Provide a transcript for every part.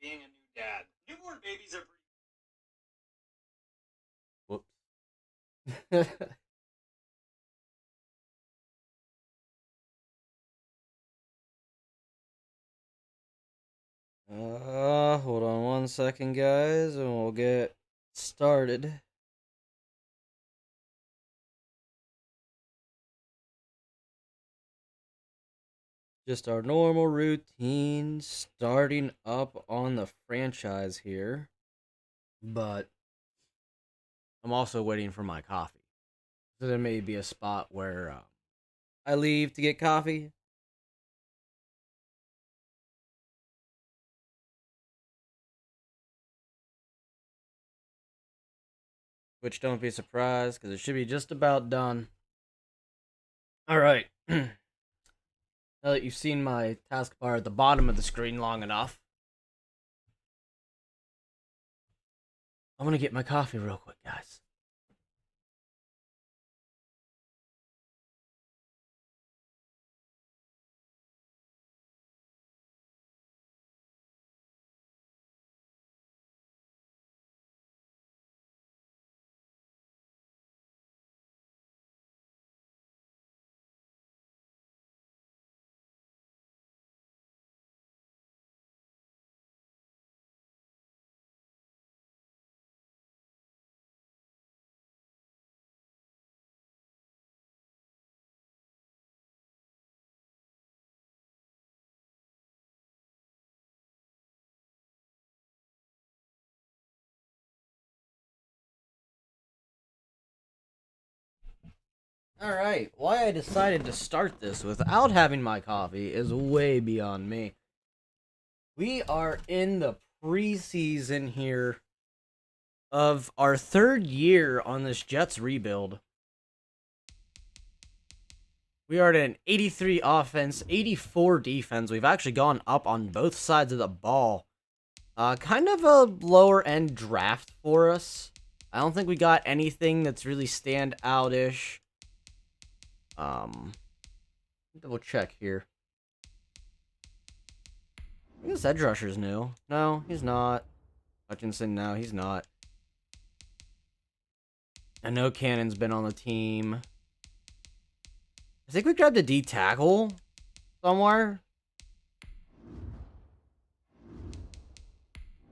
being a new dad. Newborn babies are Whoops. Hold on one second, guys, and we'll get started. Just our normal routine, starting up on the franchise here. But I'm also waiting for my coffee. So there may be a spot where I leave to get coffee. Which don't be surprised, because it should be just about done. Alright. Now that you've seen my taskbar at the bottom of the screen long enough, I'm gonna get my coffee real quick, guys. Alright, why I decided to start this without having my coffee is way beyond me. We are in the preseason here of our third year on this Jets rebuild. We are at an 83 offense, 84 defense. We've actually gone up on both sides of the ball. Kind of a lower end draft for us. I don't think we got anything that's really stand out-ish. Double check here. I guess edge rusher's new. No, he's not. Hutchinson, no, he's not. I know Cannon's been on the team. I think we grabbed a D tackle somewhere.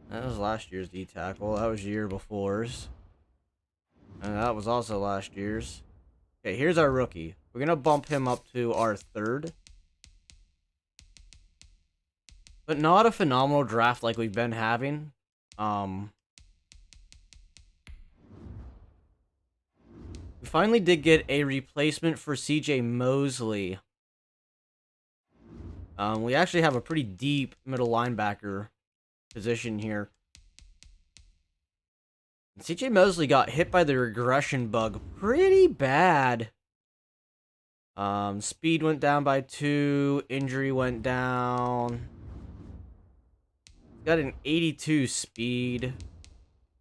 That was last year's D tackle. That was year before's. And that was also last year's. Okay, here's our rookie. We're going to bump him up to our third. But not a phenomenal draft like we've been having. We finally did get a replacement for CJ Mosley. We actually have a pretty deep middle linebacker position here. CJ Mosley got hit by the regression bug pretty bad. Speed went down by 2. Injury went down. Got an 82 speed.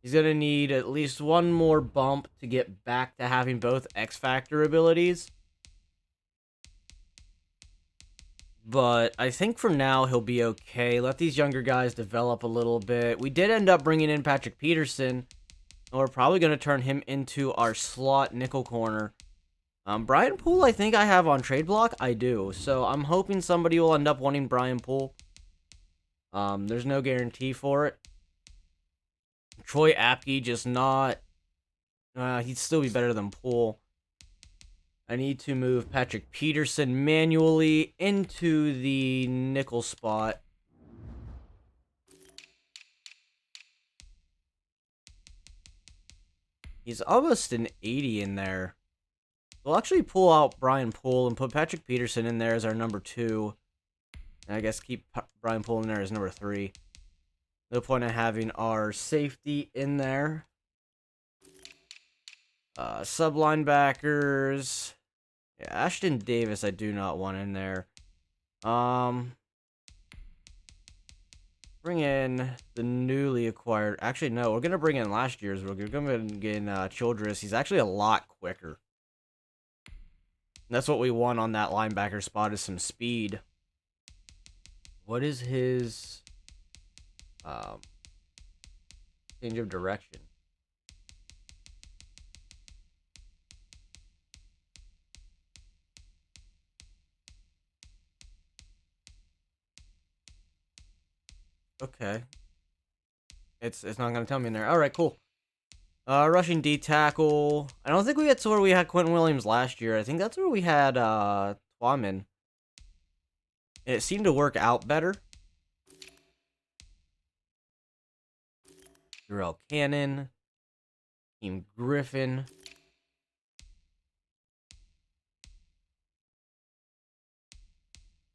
He's going to need at least one more bump to get back to having both X-Factor abilities. But I think for now he'll be okay. Let these younger guys develop a little bit. We did end up bringing in Patrick Peterson. And we're probably going to turn him into our slot nickel corner. Brian Poole, I think I have on trade block. I do. So I'm hoping somebody will end up wanting Brian Poole. There's no guarantee for it. Troy Apke, just not... he'd still be better than Poole. I need to move Patrick Peterson manually into the nickel spot. He's almost an 80 in there. We'll actually pull out Brian Poole and put Patrick Peterson in there as our number 2. And I guess keep Brian Poole in there as number 3. No point in having our safety in there. Sub linebackers. Yeah, Ashton Davis I do not want in there. Bring in the newly acquired... Actually, no. We're going to bring in last year's rookie. We're going to bring in Childress. He's actually a lot quicker. And that's what we want on that linebacker spot is some speed. What is his... change of direction. Okay. It's not gonna tell me in there. All right, cool. Rushing D tackle. I don't think we get to where we had Quentin Williams last year. I think that's where we had Twaman. It seemed to work out better. Durrell Cannon. Team Griffin.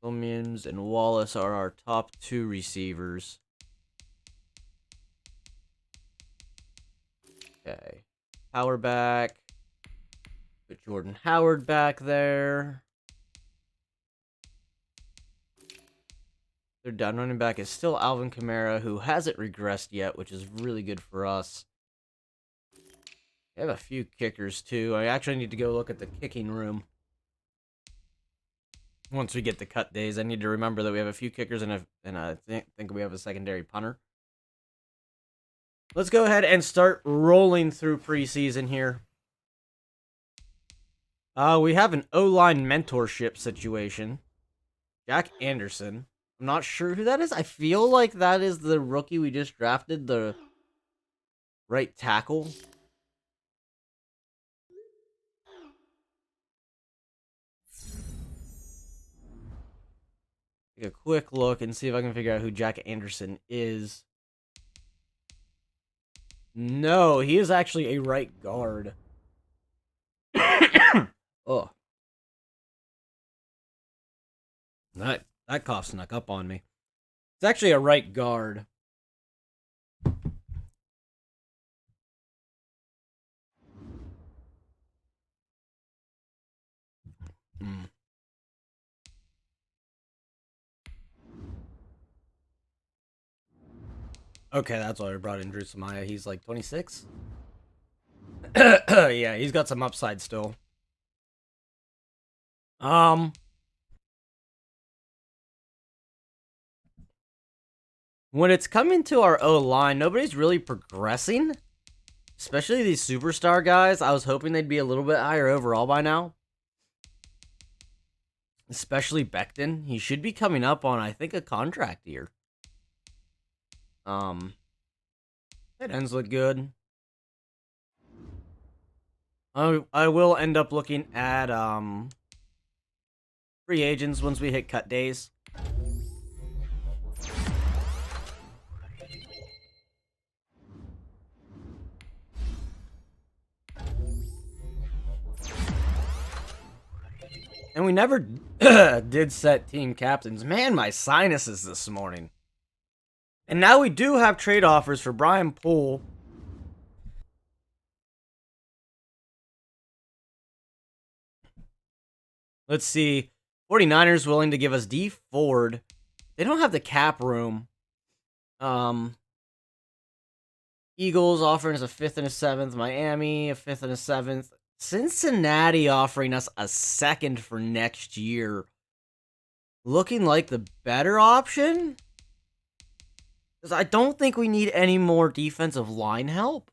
Williams and Wallace are our top 2 receivers. Okay. Power back. Put Jordan Howard back there. Their down running back is still Alvin Kamara, who hasn't regressed yet, which is really good for us. I have a few kickers, too. I actually need to go look at the kicking room. Once we get to cut days, I need to remember that we have a few kickers and I think we have a secondary punter. Let's go ahead and start rolling through preseason here. We have an O-line mentorship situation. Jack Anderson. I'm not sure who that is. I feel like that is the rookie we just drafted, the right tackle. Take a quick look and see if I can figure out who Jack Anderson is. No, he is actually a right guard. Oh. That cough snuck up on me. It's actually a right guard. Okay, that's why we brought in Drew Samaya. He's like 26. Yeah, he's got some upside still. When it's coming to our O-line, nobody's really progressing. Especially these superstar guys. I was hoping they'd be a little bit higher overall by now. Especially Becton. He should be coming up on, I think, a contract year. Tight ends look good. I will end up looking at free agents once we hit cut days. And we never did set team captains. Man, my sinuses this morning. And now we do have trade offers for Brian Poole. Let's see. 49ers willing to give us D Ford. They don't have the cap room. Eagles offering us a 5th and a 7th. Miami, a 5th and a 7th. Cincinnati offering us a 2nd for next year. Looking like the better option? Because I don't think we need any more defensive line help.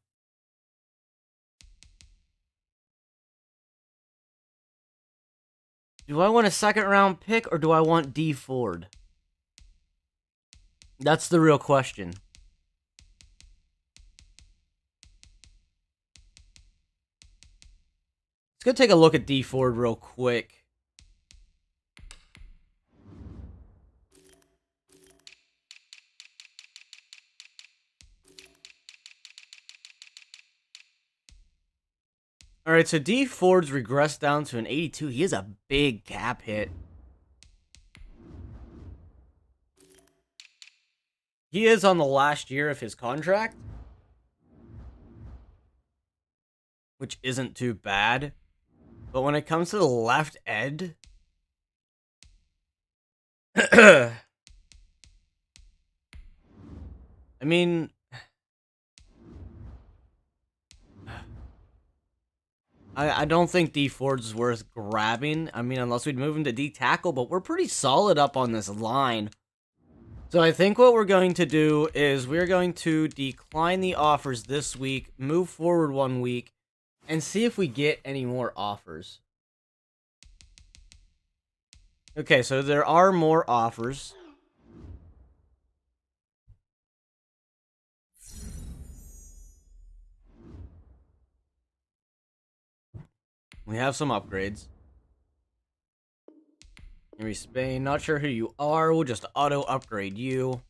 Do I want a 2nd round pick or do I want D Ford? That's the real question. Let's go take a look at D Ford real quick. All right, so D Ford's regressed down to an 82. He is a big cap hit. He is on the last year of his contract, which isn't too bad. But when it comes to the left end, I mean, I don't think D Ford's worth grabbing. I mean, unless we'd move him to D tackle, but we're pretty solid up on this line. So I think what we're going to do is we're going to decline the offers this week, move forward 1 week, and see if we get any more offers. Okay, so there are more offers. We have some upgrades. Henry Spain, not sure who you are. We'll just auto upgrade you.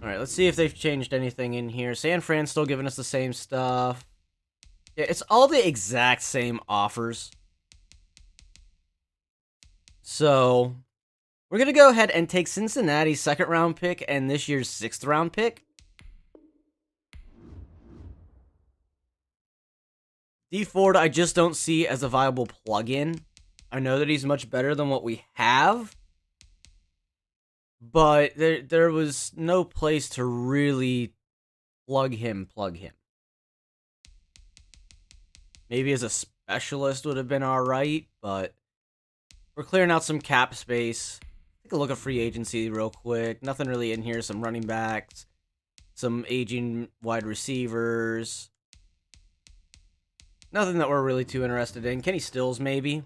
Alright, let's see if they've changed anything in here. San Fran's still giving us the same stuff. Yeah, it's all the exact same offers. So, we're going to go ahead and take Cincinnati's 2nd round pick and this year's 6th round pick. D Ford, I just don't see as a viable plug-in. I know that he's much better than what we have, but there was no place to really plug him. Maybe as a specialist would have been alright, but we're clearing out some cap space. Take a look at free agency real quick. Nothing really in here. Some running backs, some aging wide receivers. Nothing that we're really too interested in. Kenny Stills, maybe.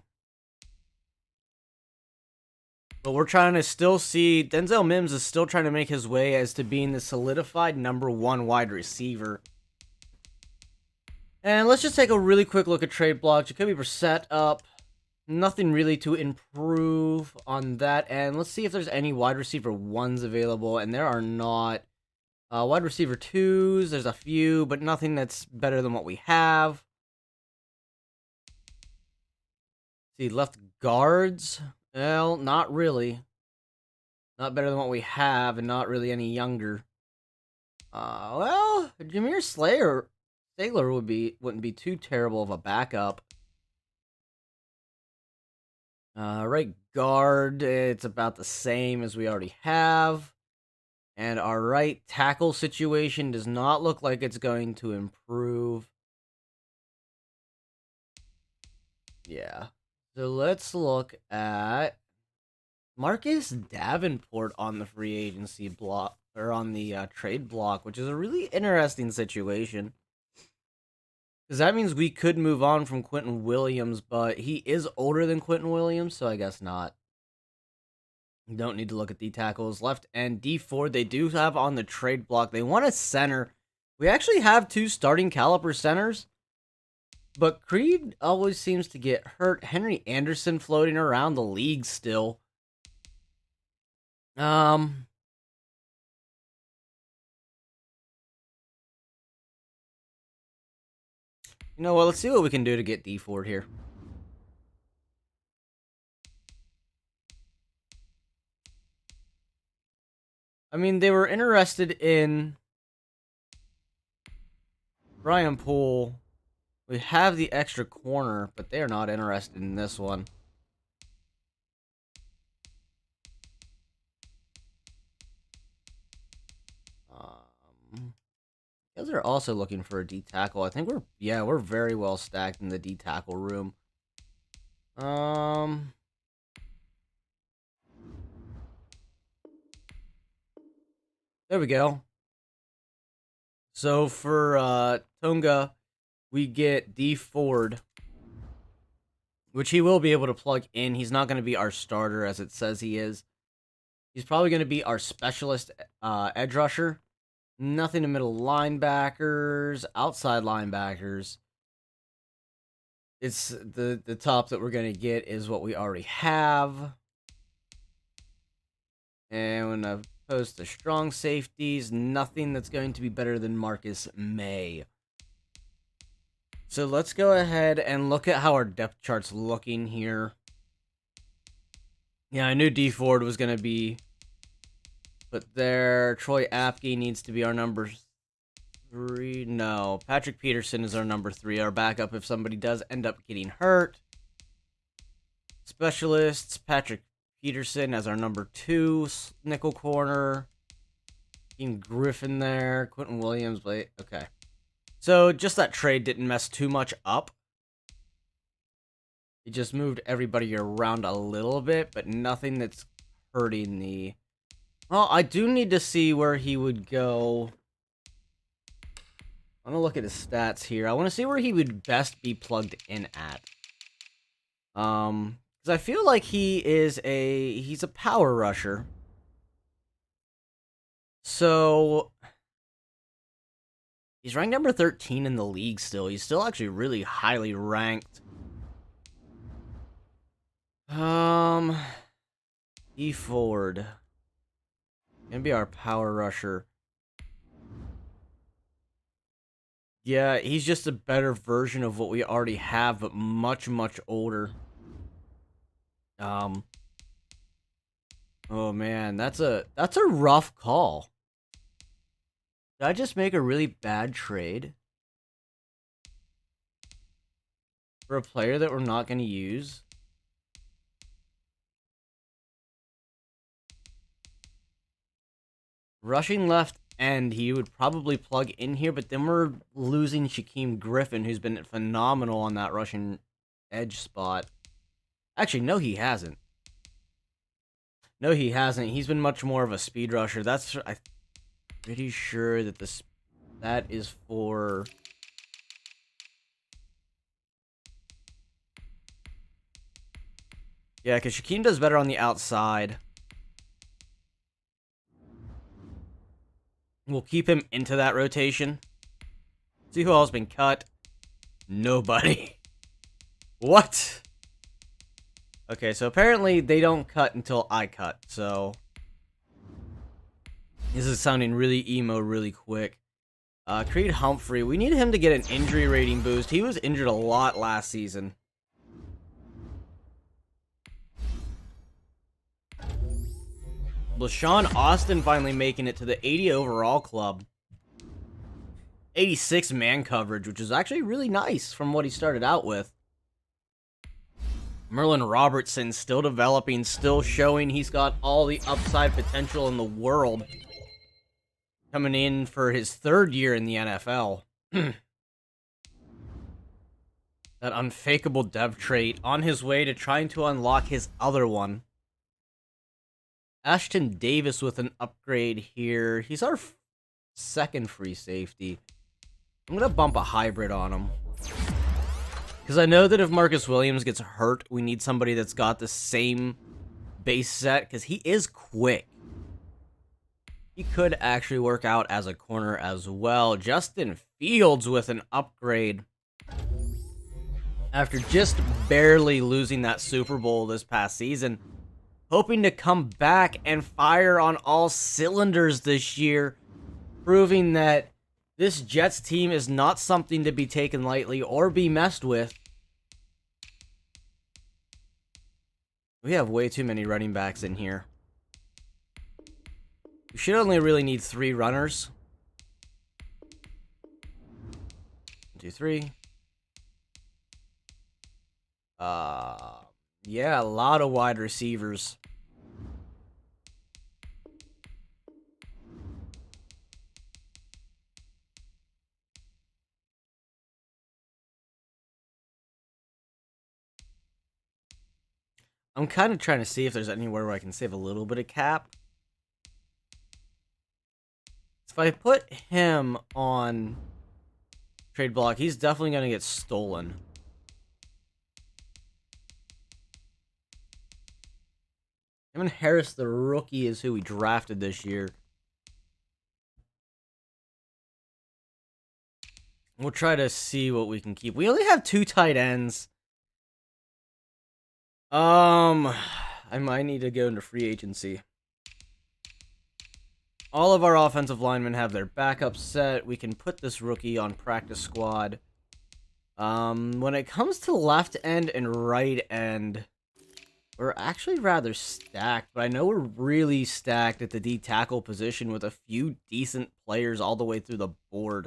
But we're trying to still see... Denzel Mims is still trying to make his way as to being the solidified #1 wide receiver. And let's just take a really quick look at trade blocks. Jacoby Brissett up. Nothing really to improve on that end. Let's see if there's any wide receiver 1s available. And there are not. Wide receiver 2s, there's a few, but nothing that's better than what we have. See, left guards. Well, not really. Not better than what we have, and not really any younger. Well, Jameer Slayer wouldn't be too terrible of a backup. Right guard, it's about the same as we already have. And our right tackle situation does not look like it's going to improve. Yeah. So let's look at Marcus Davenport on the free agency block, or on the trade block, which is a really interesting situation. Because that means we could move on from Quentin Williams, but he is older than Quentin Williams, so I guess not. Don't need to look at D tackles. Left and D Ford, they do have on the trade block. They want a center. We actually have 2 starting caliber centers. But Creed always seems to get hurt. Henry Anderson floating around the league still. You know what? Let's see what we can do to get D Ford here. I mean, they were interested in Brian Poole. We have the extra corner, but they're not interested in this one. Because they're also looking for a D tackle. I think we're very well stacked in the D tackle room. There we go. So for Tonga, we get D Ford, which he will be able to plug in. He's not going to be our starter as it says he is. He's probably going to be our specialist edge rusher. Nothing to middle linebackers, outside linebackers. It's the top that we're going to get is what we already have. And when I post the strong safeties, nothing that's going to be better than Marcus May. So let's go ahead and look at how our depth chart's looking here. Yeah, I knew D Ford was going to be put there. Troy Apke needs to be our number 3. No, Patrick Peterson is our number 3, our backup if somebody does end up getting hurt. Specialists, Patrick Peterson as our number 2 nickel corner. King Griffin there. Quentin Williams. Wait, okay. So just that trade didn't mess too much up. It just moved everybody around a little bit, but nothing that's hurting the... Well, I do need to see where he would go. I'm gonna look at his stats here. I want to see where he would best be plugged in at. Because I feel like he's a power rusher. So he's ranked number 13 in the league still. He's still actually really highly ranked. E forward. Gonna be our power rusher. Yeah, he's just a better version of what we already have, but much, much older. Oh man, that's a rough call. Did I just make a really bad trade for a player that we're not going to use? Rushing left end, he would probably plug in here, but then we're losing Shaquem Griffin, who's been phenomenal on that rushing edge spot. Actually, no, he hasn't. No, he hasn't. He's been much more of a speed rusher. I'm pretty sure that that is for... Yeah, because Shaquem does better on the outside. We'll keep him into that rotation. See who else has been cut? Nobody. What? Okay, so apparently they don't cut until I cut, so... This is sounding really emo really quick. Creed Humphrey, we need him to get an injury rating boost. He was injured a lot last season. LaShawn Austin finally making it to the 80 overall club. 86 man coverage, which is actually really nice from what he started out with. Merlin Robertson still developing, still showing he's got all the upside potential in the world. Coming in for his third year in the NFL. That unfakeable dev trait on his way to trying to unlock his other one. Ashton Davis with an upgrade here. He's our second free safety. I'm going to bump a hybrid on him. Because I know that if Marcus Williams gets hurt, we need somebody that's got the same base set. Because he is quick. He could actually work out as a corner as well. Justin Fields with an upgrade. After just barely losing that Super Bowl this past season. Hoping to come back and fire on all cylinders this year. Proving that this Jets team is not something to be taken lightly or be messed with. We have way too many running backs in here. We should only really need 3 runners. 1, 2, 3. Yeah, a lot of wide receivers. I'm kind of trying to see if there's anywhere where I can save a little bit of cap. If I put him on trade block, he's definitely going to get stolen. Him and Harris, the rookie, is who we drafted this year. We'll try to see what we can keep. We only have 2 tight ends. I might need to go into free agency. All of our offensive linemen have their backup set. We can put this rookie on practice squad. When it comes to left end and right end, we're actually rather stacked, but I know we're really stacked at the D-tackle position with a few decent players all the way through the board.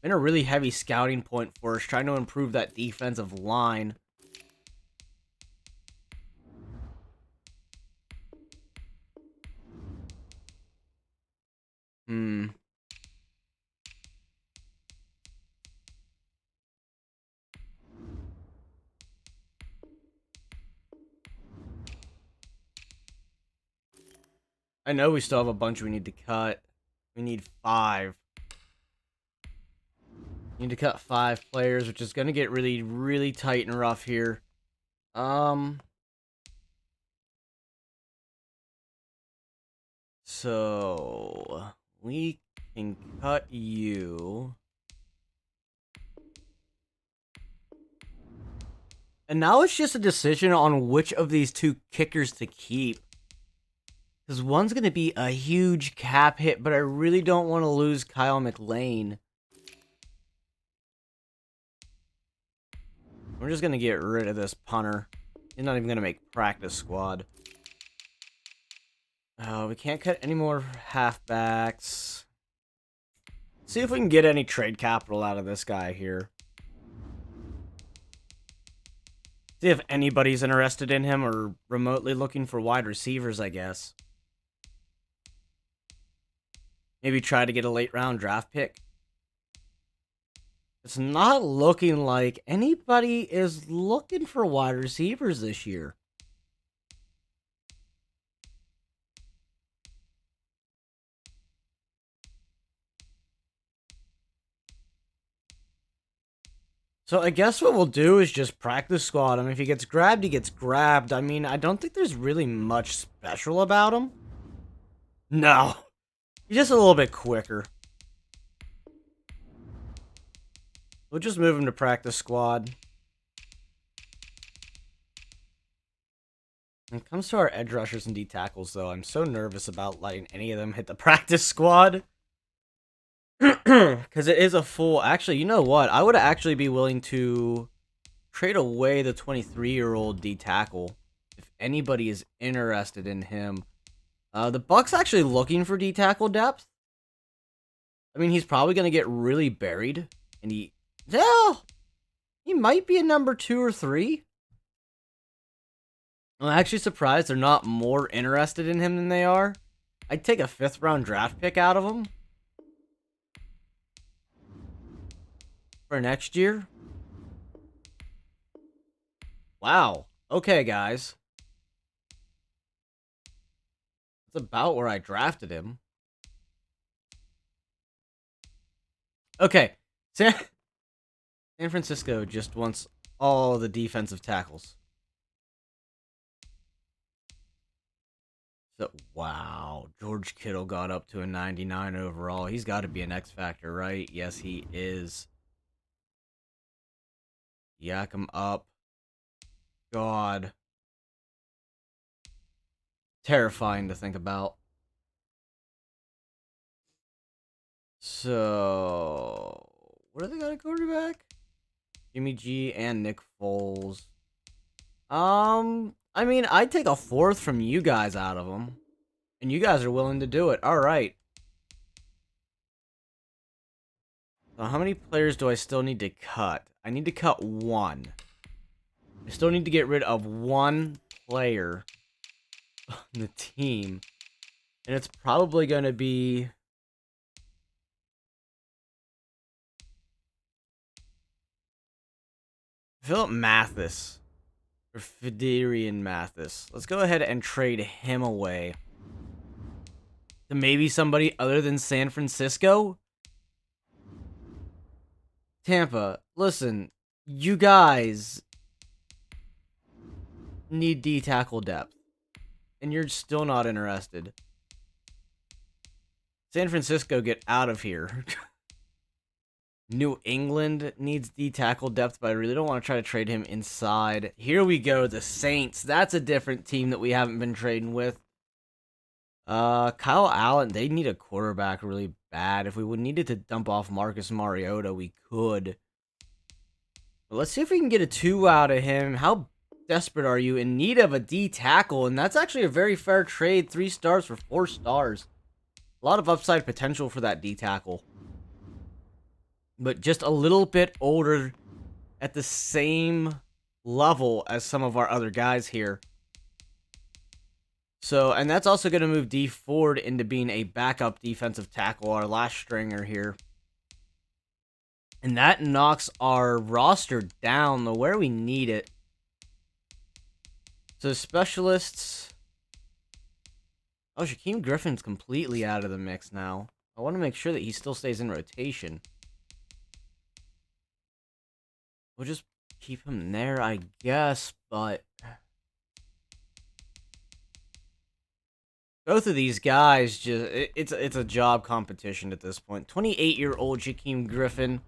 Been a really heavy scouting point for us, trying to improve that defensive line. I know we still have a bunch we need to cut. We need 5. Need to cut 5 players, which is going to get really, really tight and rough here. So we can cut you. And now it's just a decision on which of these 2 kickers to keep. Because one's going to be a huge cap hit, but I really don't want to lose Kyle McLean. We're just going to get rid of this punter. He's not even going to make practice squad. We can't cut any more halfbacks. See if we can get any trade capital out of this guy here. See if anybody's interested in him or remotely looking for wide receivers, I guess. Maybe try to get a late round draft pick. It's not looking like anybody is looking for wide receivers this year. So I guess what we'll do is just practice squad him. If he gets grabbed, he gets grabbed. I mean, I don't think there's really much special about him. No. He's just a little bit quicker. We'll just move him to practice squad. When it comes to our edge rushers and D tackles, though, I'm so nervous about letting any of them hit the practice squad. Because it is a full... Actually, you know what? I would actually be willing to trade away the 23-year-old D tackle if anybody is interested in him. The Bucks actually looking for D tackle depth. I mean, he's probably going to get really buried. And he might be a number 2 or 3. I'm actually surprised they're not more interested in him than they are. I'd take a 5th round draft pick out of him for next year. Wow. Okay, guys. That's about where I drafted him. Okay. San Francisco just wants all the defensive tackles. So, wow. George Kittle got up to a 99 overall. He's got to be an X factor, right? Yes, he is. Yak him up. God. Terrifying to think about. So, what do they got at quarterback? Jimmy G and Nick Foles. I mean, I'd take a 4th from you guys out of them. And you guys are willing to do it. Alright. So how many players do I still need to cut? I need to cut 1. I still need to get rid of 1 player on the team. And it's probably going to be... Philip Mathis. Or Fidarian Mathis. Let's go ahead and trade him away. To maybe somebody other than San Francisco? Tampa, listen. You guys need D-tackle depth. And you're still not interested. San Francisco, get out of here. New England needs D-tackle depth, but I really don't want to try to trade him inside. Here we go, the Saints. That's a different team that we haven't been trading with. Kyle Allen, they need a quarterback really bad. If we would needed to dump off Marcus Mariota, we could. But let's see if we can get a 2 out of him. How desperate are you? In need of a D-tackle, and that's actually a very fair trade. 3 stars for 4 stars. A lot of upside potential for that D-tackle. But just a little bit older at the same level as some of our other guys here. So, and that's also going to move D Ford into being a backup defensive tackle, our last stringer here. And that knocks our roster down to where we need it. So, specialists. Oh, Shaquem Griffin's completely out of the mix now. I want to make sure that he still stays in rotation. We'll just keep him there, I guess, but both of these guys it's a job competition at this point. 28-year-old Shaquem Griffin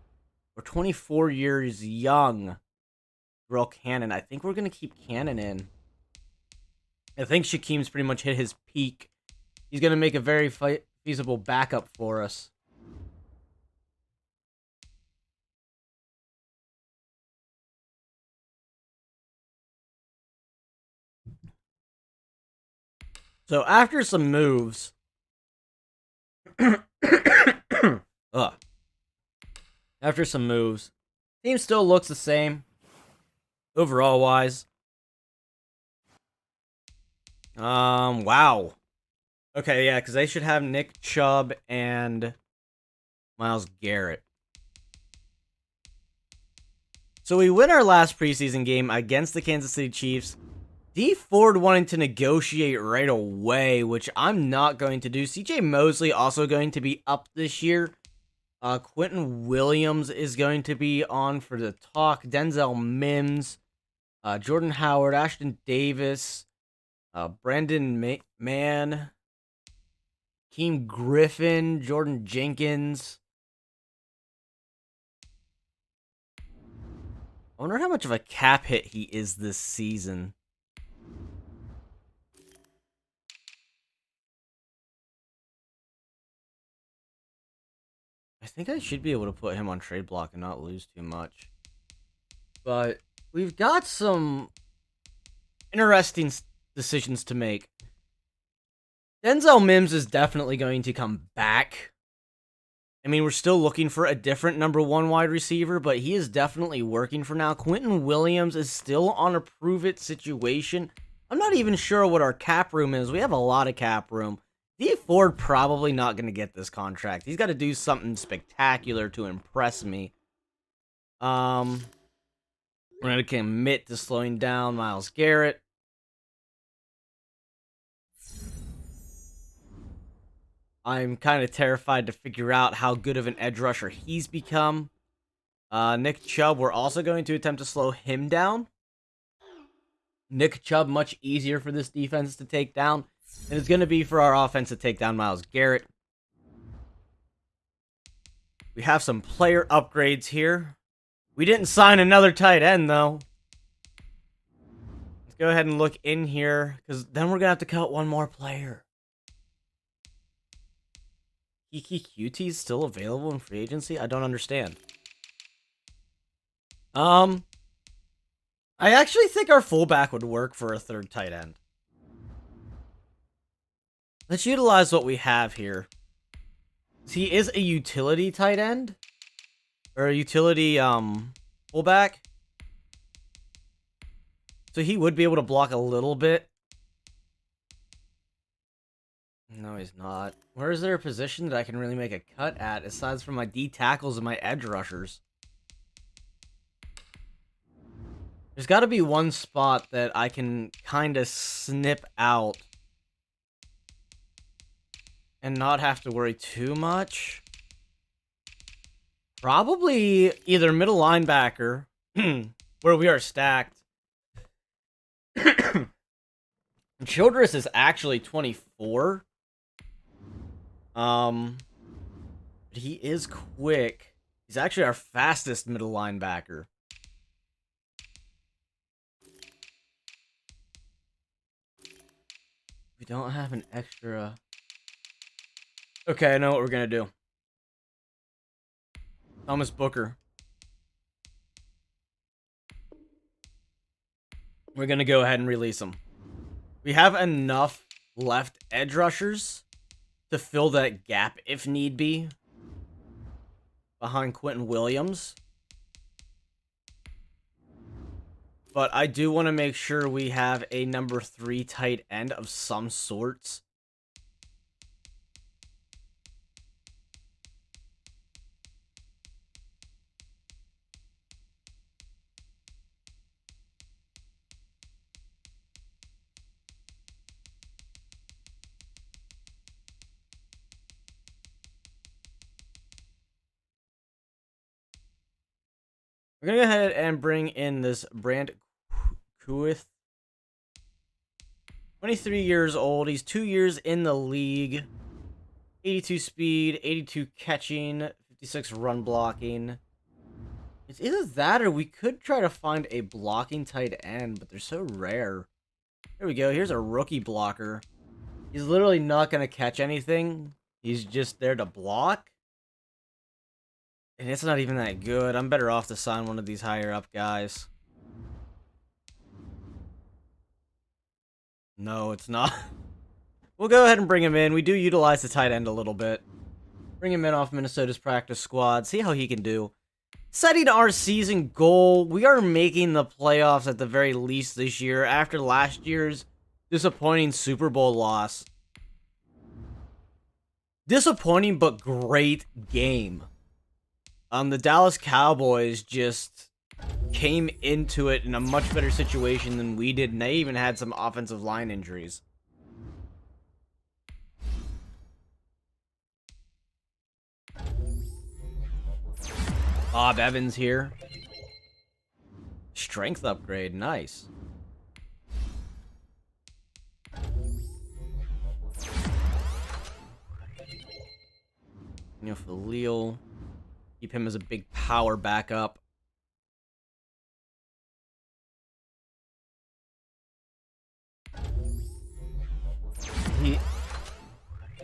or 24 years young Terrell Cannon. I think we're going to keep Cannon in. I think Shaquem's pretty much hit his peak. He's going to make a very feasible backup for us. So after some moves, after some moves, team still looks the same overall wise. Wow. Okay, yeah, because they should have Nick Chubb and Myles Garrett. So we win our last preseason game against the Kansas City Chiefs. D Ford wanting to negotiate right away, which I'm not going to do. CJ Mosley also going to be up this year. Quentin Williams is going to be on for the talk. Denzel Mims, Jordan Howard, Ashton Davis, Brandon Mann, Keem Griffin, Jordan Jenkins. I wonder how much of a cap hit he is this season. I think I should be able to put him on trade block and not lose too much. But we've got some interesting decisions to make. Denzel Mims is definitely going to come back. I mean, we're still looking for a different number one wide receiver, but he is definitely working for now. Quentin Williams is still on a prove-it situation. I'm not even sure what our cap room is. We have a lot of cap room. D Ford probably not going to get this contract. He's got to do something spectacular to impress me. We're going to commit to slowing down Myles Garrett. I'm kind of terrified to figure out how good of an edge rusher he's become. Nick Chubb, we're also going to attempt to slow him down. Nick Chubb, much easier for this defense to take down. And it's going to be for our offense to take down Myles Garrett. We have some player upgrades here. We didn't sign another tight end, though. Let's go ahead and look in here, because then we're going to have to cut one more player. Kiki QT is still available in free agency? I don't understand. I actually think our fullback would work for a third tight end. Let's utilize what we have here. He is a utility tight end. Or a utility, fullback. So he would be able to block a little bit. No, he's not. Where is there a position that I can really make a cut at, aside from my D tackles and my edge rushers? There's got to be one spot that I can kind of snip out and not have to worry too much. Probably either middle linebacker, where we are stacked. Childress is actually 24. He is quick. He's actually our fastest middle linebacker. We don't have an extra. Okay, I know what we're gonna do. Thomas Booker. We're gonna go ahead and release him. We have enough left edge rushers to fill that gap if need be behind Quentin Williams. But I do want to make sure we have a number 3 tight end of some sorts. We're going to go ahead and bring in this Brand Kuith. 23 years old. He's 2 years in the league. 82 speed, 82 catching, 56 run blocking. It's either that or we could try to find a blocking tight end, but they're so rare. Here we go. Here's a rookie blocker. He's literally not going to catch anything. He's just there to block. And it's not even that good. I'm better off to sign one of these higher up guys. No, it's not. We'll go ahead and bring him in. We do utilize the tight end a little bit. Bring him in off Minnesota's practice squad. See how he can do. Setting our season goal. We are making the playoffs at the very least this year after last year's disappointing Super Bowl loss. Disappointing but great game. The Dallas Cowboys just came into it in a much better situation than we did, and they even had some offensive line injuries. Bob Evans here. Strength upgrade, nice. Khalil. Keep him as a big power backup.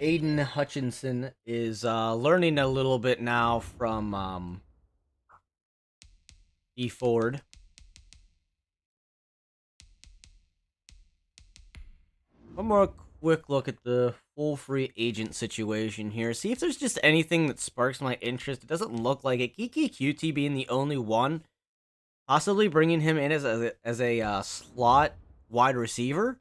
Aiden Hutchinson is learning a little bit now from E. Ford. One more quick look at the full free agent situation here. See if there's just anything that sparks my interest. It doesn't look like it. Kiki QT being the only one. Possibly bringing him in as a slot wide receiver.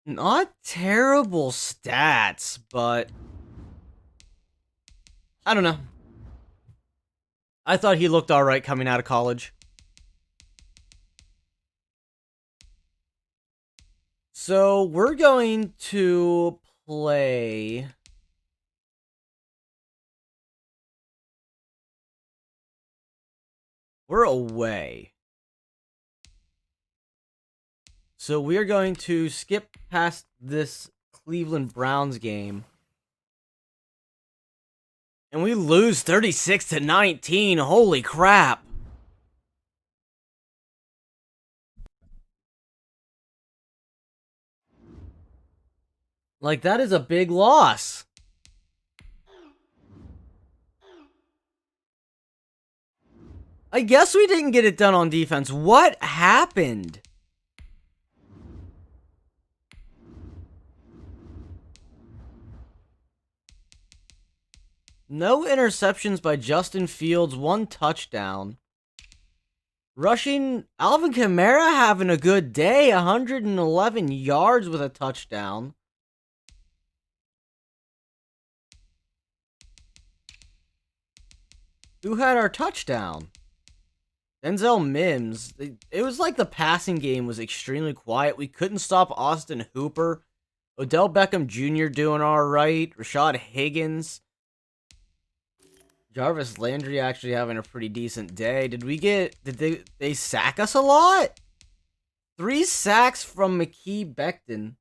Not terrible stats, but I don't know. I thought he looked all right coming out of college. So we're going to play. We're away. So we are going to skip past this Cleveland Browns game. And we lose 36-19. Holy crap. Like, that is a big loss. I guess we didn't get it done on defense. What happened? No interceptions by Justin Fields, 1 touchdown. Rushing, Alvin Kamara having a good day, 111 yards with a touchdown. Who had our touchdown? Denzel Mims. It was like the passing game was extremely quiet. We couldn't stop Austin Hooper. Odell Beckham Jr. doing all right. Rashad Higgins. Jarvis Landry actually having a pretty decent day. Did they sack us a lot? 3 sacks from Mekhi Becton.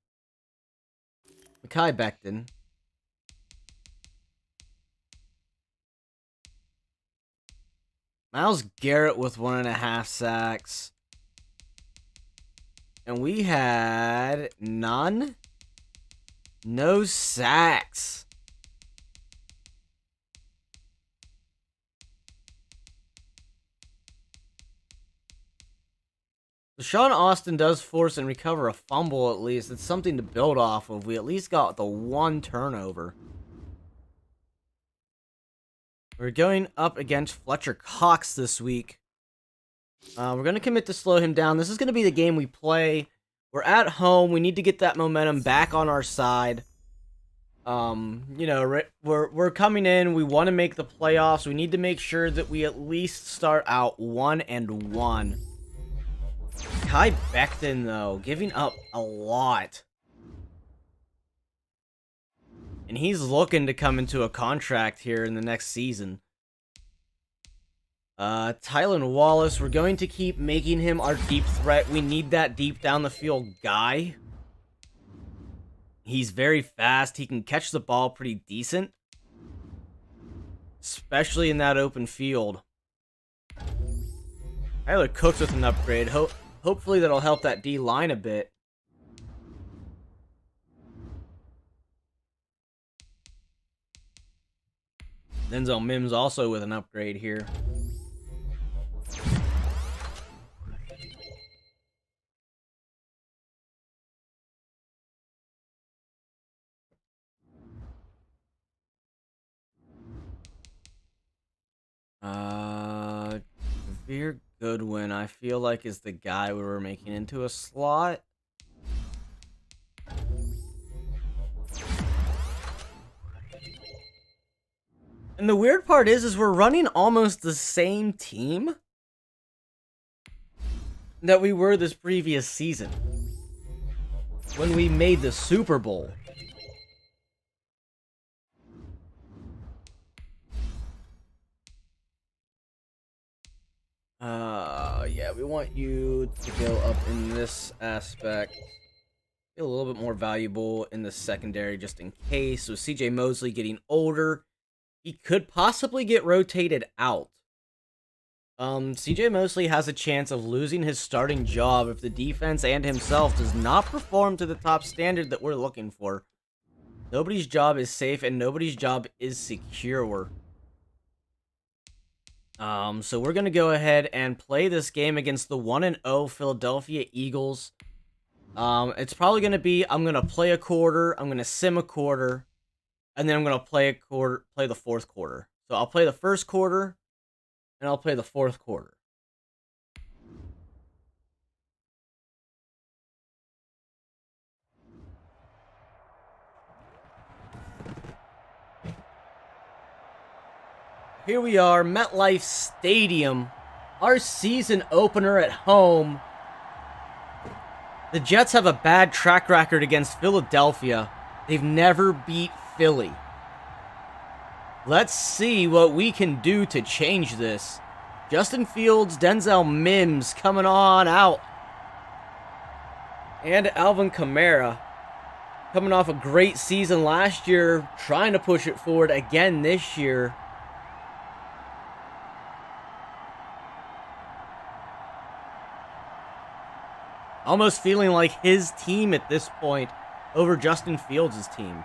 Myles Garrett with 1.5 sacks. And we had none. No sacks. Deshaun Austin does force and recover a fumble at least. It's something to build off of. We at least got the 1 turnover. We're going up against Fletcher Cox this week. We're going to commit to slow him down. This is going to be the game we play. We're at home. We need to get that momentum back on our side. You know, we're coming in. We want to make the playoffs. We need to make sure that we at least start out 1-1. Kai Becton, though, giving up a lot. And he's looking to come into a contract here in the next season. Tylan Wallace, we're going to keep making him our deep threat. We need that deep down the field guy. He's very fast. He can catch the ball pretty decent, especially in that open field. Tyler Cooks with an upgrade. Hopefully that'll help that D line a bit. Denzel Mims also with an upgrade here. Javier Goodwin, I feel like, is the guy we were making into a slot. And the weird part is we're running almost the same team that we were this previous season when we made the Super Bowl. Yeah, we want you to go up in this aspect. Feel a little bit more valuable in the secondary just in case. So CJ Mosley getting older, he could possibly get rotated out. CJ Mosley has a chance of losing his starting job if the defense and himself does not perform to the top standard that we're looking for. Nobody's job is safe and nobody's job is secure. So we're going to go ahead and play this game against the 1-0 Philadelphia Eagles. It's probably going to be, I'm going to play a quarter, I'm going to sim a quarter, and then I'm going to play the fourth quarter. So I'll play the first quarter, and I'll play the fourth quarter. Here we are, MetLife Stadium, our season opener at home. The Jets have a bad track record against Philadelphia. They've never beat Philly. Let's see what we can do to change this. Justin Fields, Denzel Mims coming on out. And Alvin Kamara coming off a great season last year, trying to push it forward again this year. Almost feeling like his team at this point over Justin Fields' team.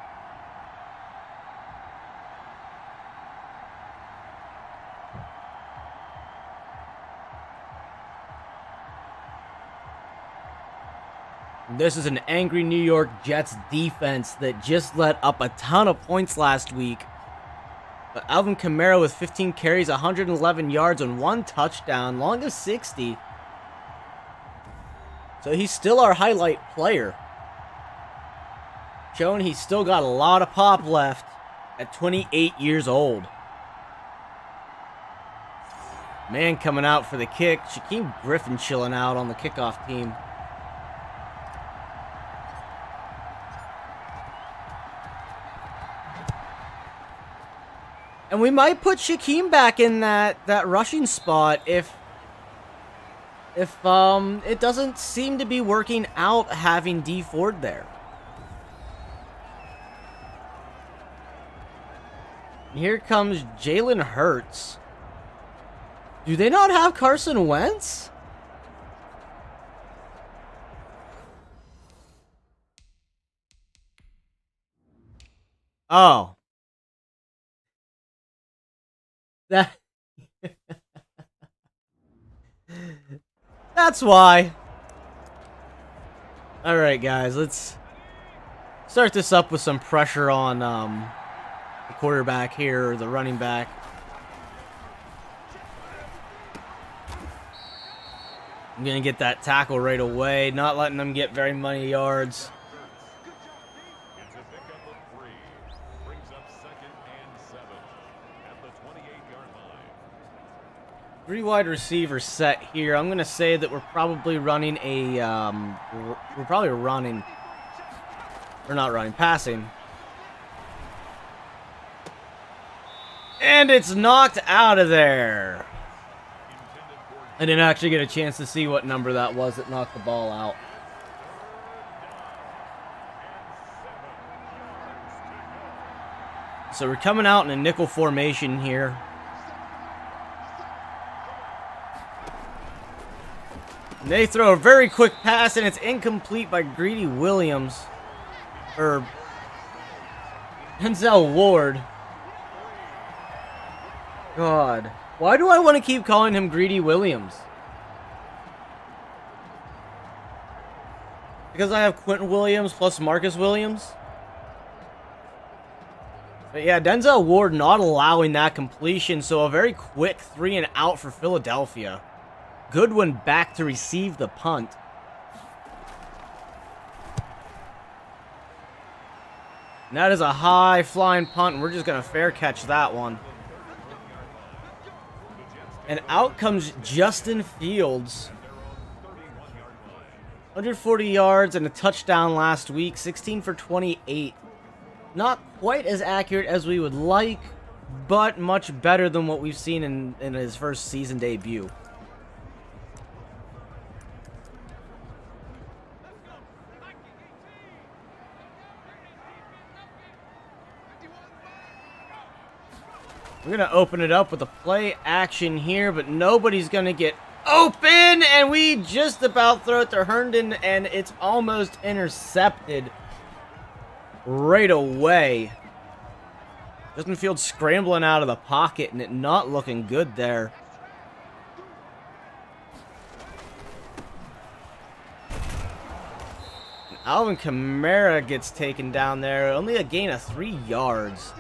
This is an angry New York Jets defense that just let up a ton of points last week. But Alvin Kamara with 15 carries, 111 yards, and 1 touchdown, long of 60. So he's still our highlight player. Showing he's still got a lot of pop left at 28 years old. Man coming out for the kick. Shaquem Griffin chilling out on the kickoff team. And we might put Shaquem back in that rushing spot if it doesn't seem to be working out having D Ford there. And here comes Jalen Hurts. Do they not have Carson Wentz? Oh. That's why. All right, guys, let's start this up with some pressure on the quarterback here, or the running back. I'm gonna get that tackle right away, not letting them get very many yards. Three wide receiver set here. I'm going to say that we're probably running a, passing. And it's knocked out of there. I didn't actually get a chance to see what number that was that knocked the ball out. So we're coming out in a nickel formation here. And they throw a very quick pass, and it's incomplete by Greedy Williams. Or Denzel Ward. God. Why do I want to keep calling him Greedy Williams? Because I have Quentin Williams plus Marcus Williams? But yeah, Denzel Ward not allowing that completion, so a very quick 3 and out for Philadelphia. Goodwin back to receive the punt. And that is a high flying punt, and we're just going to fair catch that one. And out comes Justin Fields. 140 yards and a touchdown last week, 16 for 28. Not quite as accurate as we would like, but much better than what we've seen in his first season debut. We're going to open it up with a play action here, but nobody's going to get open, and we just about throw it to Herndon, and it's almost intercepted right away. Justin Fields scrambling out of the pocket, and it not looking good there. And Alvin Kamara gets taken down there, only a gain of 3 yards.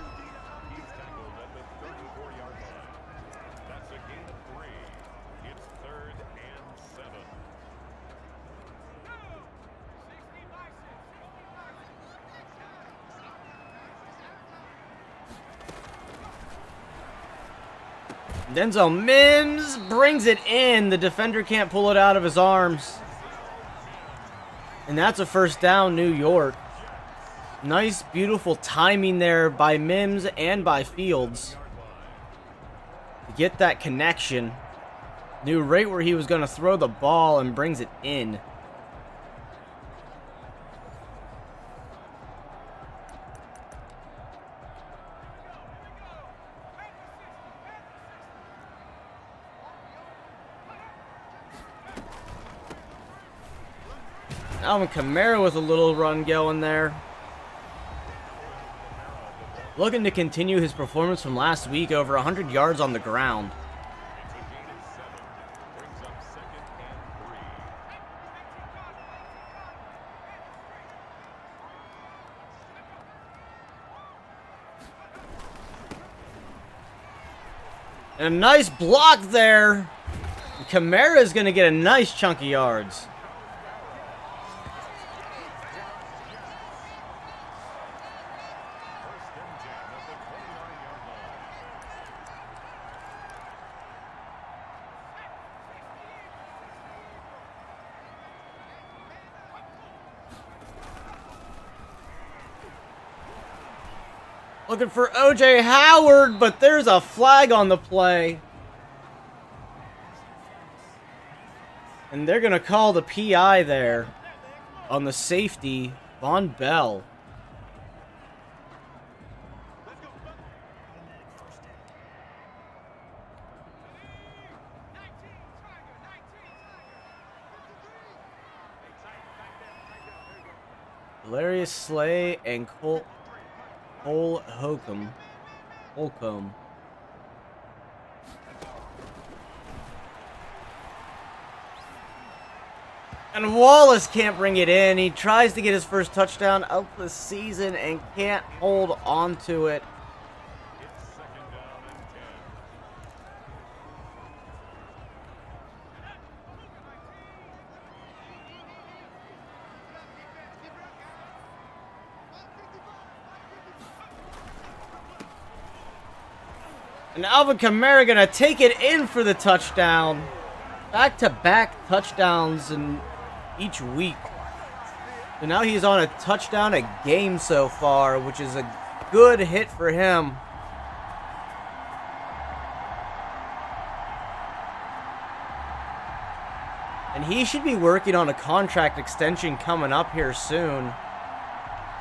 Denzel Mims brings it in. The defender can't pull it out of his arms. And that's a first down, New York. Nice, beautiful timing there by Mims and by Fields to get that connection. Knew right where he was going to throw the ball and brings it in. Alvin Kamara with a little run going there. Looking to continue his performance from last week, over 100 yards on the ground. And a nice block there. Kamara is going to get a nice chunk of yards. Looking for O.J. Howard, but there's a flag on the play. And they're going to call the PI there on the safety, Von Bell. Valerius Slay and Cole Holcomb. And Wallace can't bring it in. He tries to get his first touchdown of the season and can't hold on to it. And Alvin Kamara gonna take it in for the touchdown. Back-to-back touchdowns in each week. So now he's on a touchdown a game so far, which is a good hit for him. he should be working on a contract extension coming up here soon.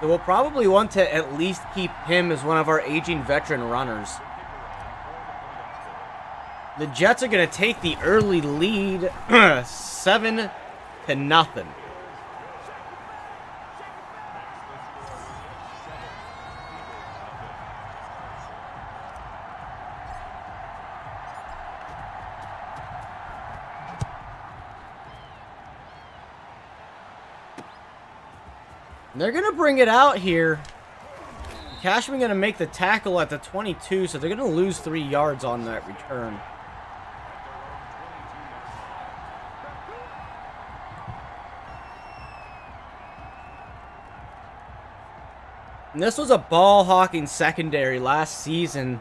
So we'll probably want to at least keep him as one of our aging veteran runners. The Jets are going to take the early lead, 7-0. They're going to bring it out here. Cashman going to make the tackle at the 22, so they're going to lose 3 yards on that return. And this was a ball-hawking secondary last season.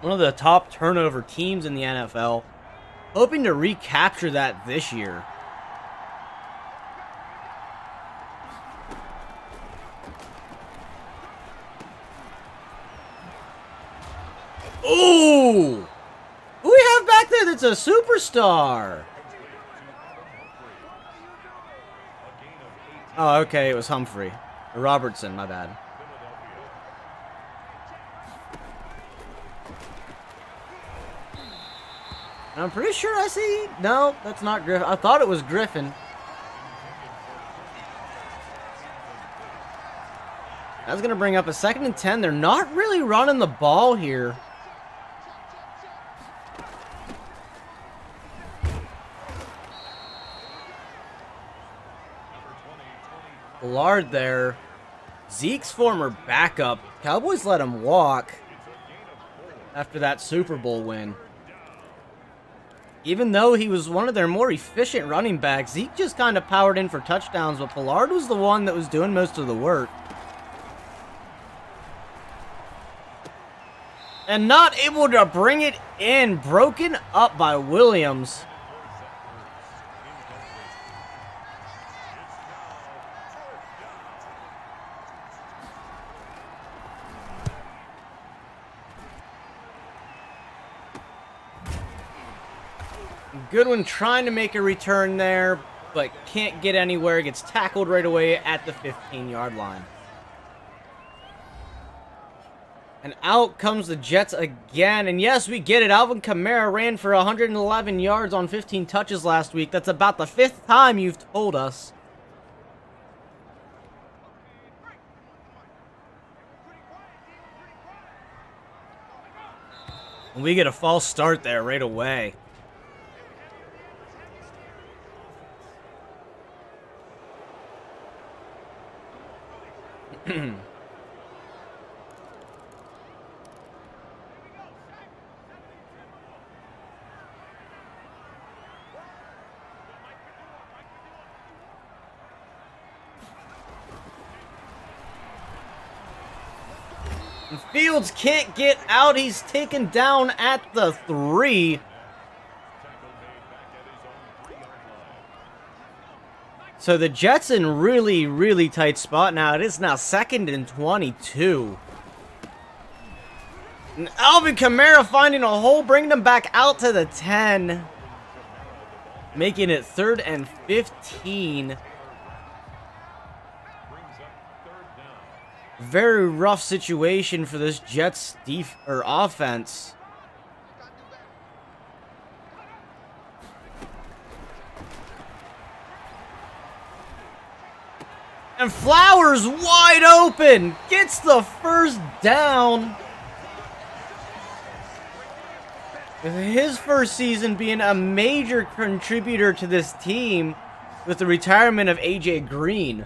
One of the top turnover teams in the NFL. Hoping to recapture that this year. Ooh! Who we have back there that's a superstar? Oh, okay, it was Humphrey. Robertson, my bad. I'm pretty sure I see... No, that's not Griffin. I thought it was Griffin. That's going to bring up a 2nd and 10. They're not really running the ball here. Bullard there. Zeke's former backup. Cowboys let him walk after that Super Bowl win. Even though he was one of their more efficient running backs, Zeke just kind of powered in for touchdowns, but Bullard was the one that was doing most of the work. And not able to bring it in. Broken up by Williams. Goodwin trying to make a return there, but can't get anywhere. Gets tackled right away at the 15-yard line. And out comes the Jets again. And yes, we get it. Alvin Kamara ran for 111 yards on 15 touches last week. That's about the 5th time you've told us. And we get a false start there right away. Fields can't get out. He's taken down at the 3. So the Jets in really tight spot now. It is now 2nd and 22. And Alvin Kamara finding a hole, bringing them back out to the 10. Making it 3rd and 15. Very rough situation for this Jets offense. And Flowers wide open. Gets the 1st down. His first season being a major contributor to this team with the retirement of A.J. Green.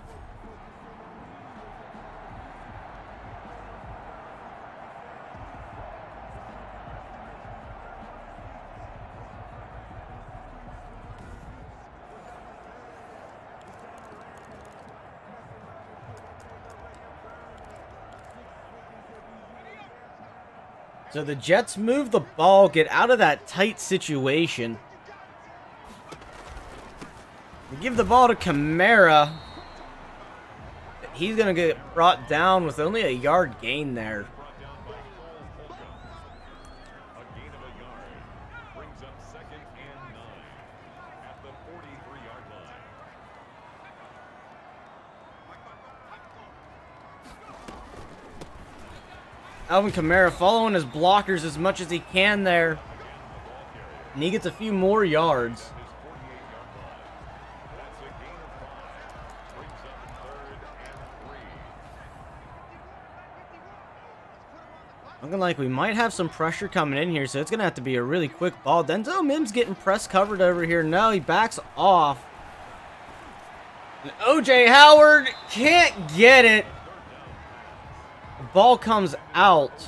So the Jets move the ball, get out of that tight situation. We give the ball to Kamara. He's going to get brought down with only a yard gain there. Alvin Kamara following his blockers as much as he can there. And he gets a few more yards. Looking like we might have some pressure coming in here, so it's going to have to be a really quick ball. Denzel Mims getting press covered over here. No, he backs off. And O.J. Howard can't get it. The ball comes out.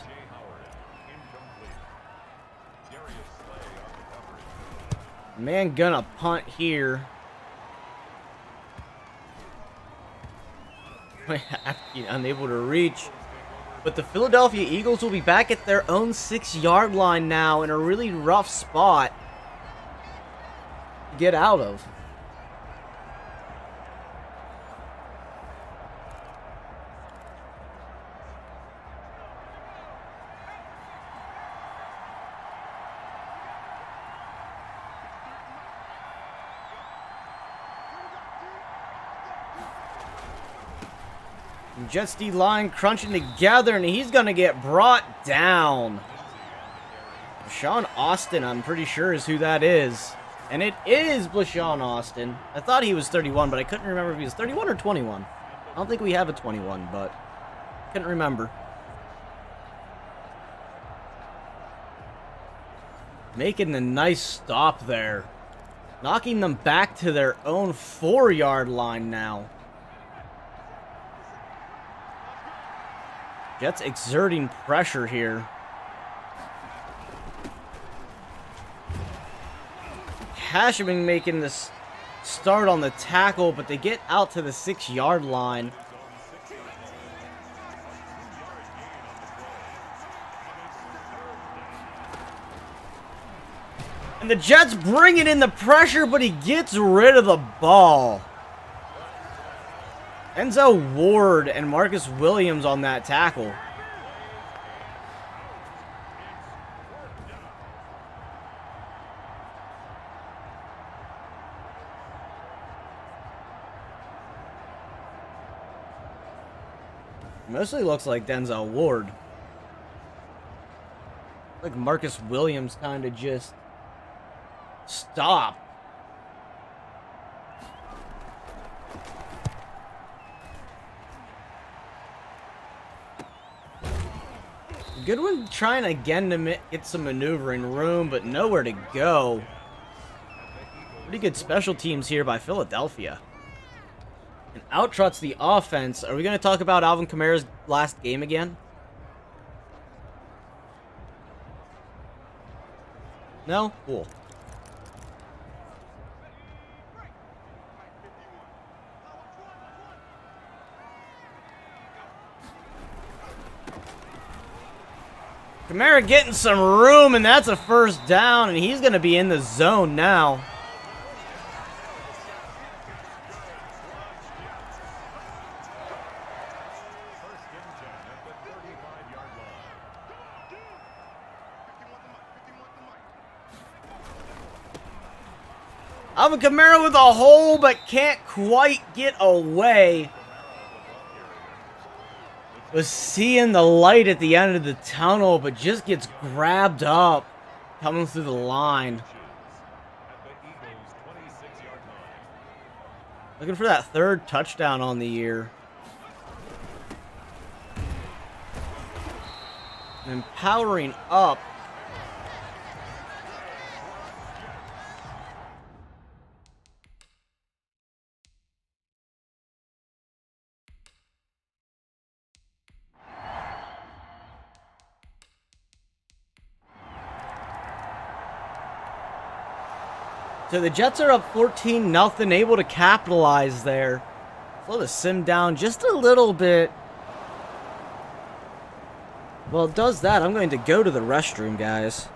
Man gonna punt here. Unable to reach. But the Philadelphia Eagles will be back at their own 6-yard line now in a really rough spot to get out of. Jets D line crunching together, and he's going to get brought down. Blashawn Austin, I'm pretty sure, is who that is. And it is Blashawn Austin. I thought he was 31, but I couldn't remember if he was 31 or 21. I don't think we have a 21, but couldn't remember. Making a nice stop there. Knocking them back to their own 4-yard line now. Jets exerting pressure here. Cashman making this start on the tackle, but they get out to the 6-yard line. And the Jets bringing in the pressure, but he gets rid of the ball. Denzel Ward and Marcus Williams on that tackle. Mostly looks like Denzel Ward. Like Marcus Williams kind of just stopped. Goodwin trying again to get some maneuvering room, but nowhere to go. Pretty good special teams here by Philadelphia. And out-trots the offense. Are we going to talk about Alvin Kamara's last game again? No? Cool. Kamara getting some room, and that's a first down, and he's going to be in the zone now. Alvin Kamara with a hole, but can't quite get away. Was seeing the light at the end of the tunnel, but just gets grabbed up coming through the line. Looking for that third touchdown on the year. And powering up. So the Jets are up 14-0, able to capitalize there. Slow the sim down just a little bit. Well, it does that. I'm going to go to the restroom, guys.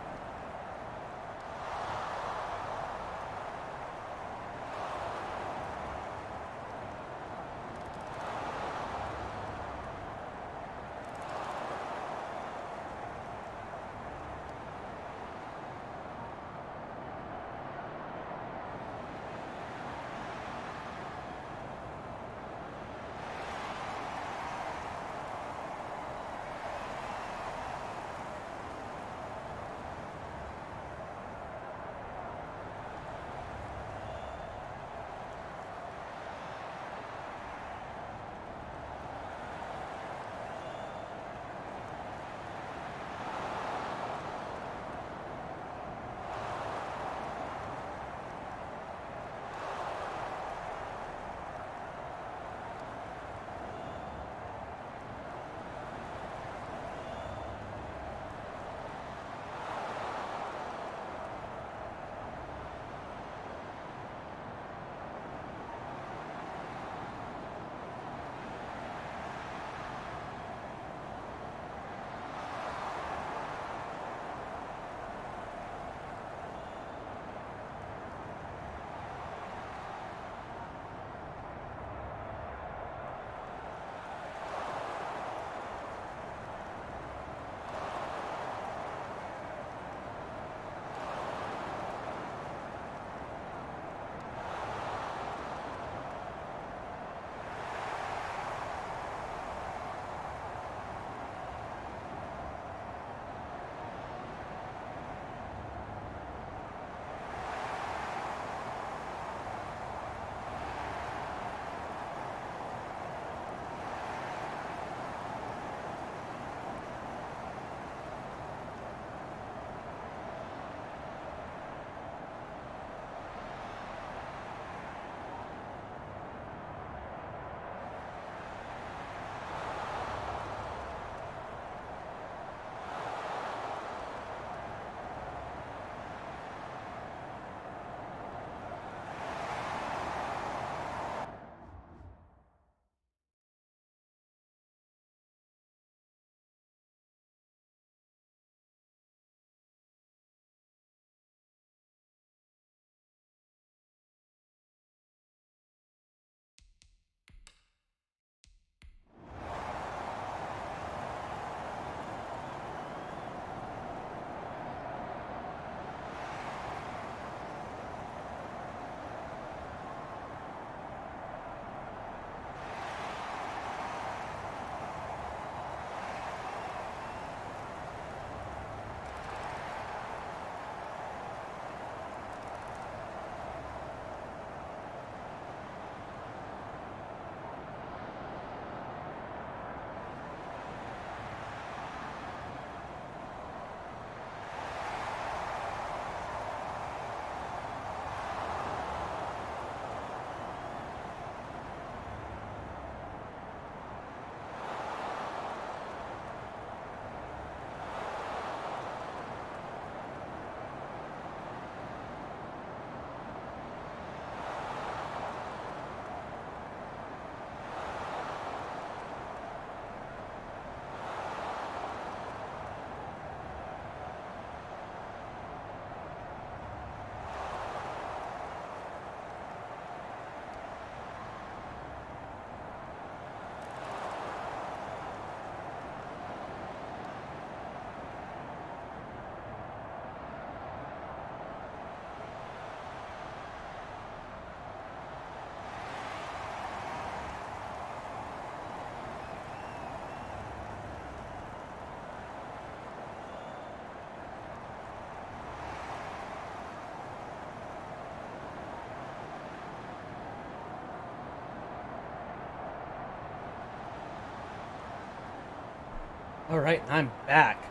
All right, I'm back.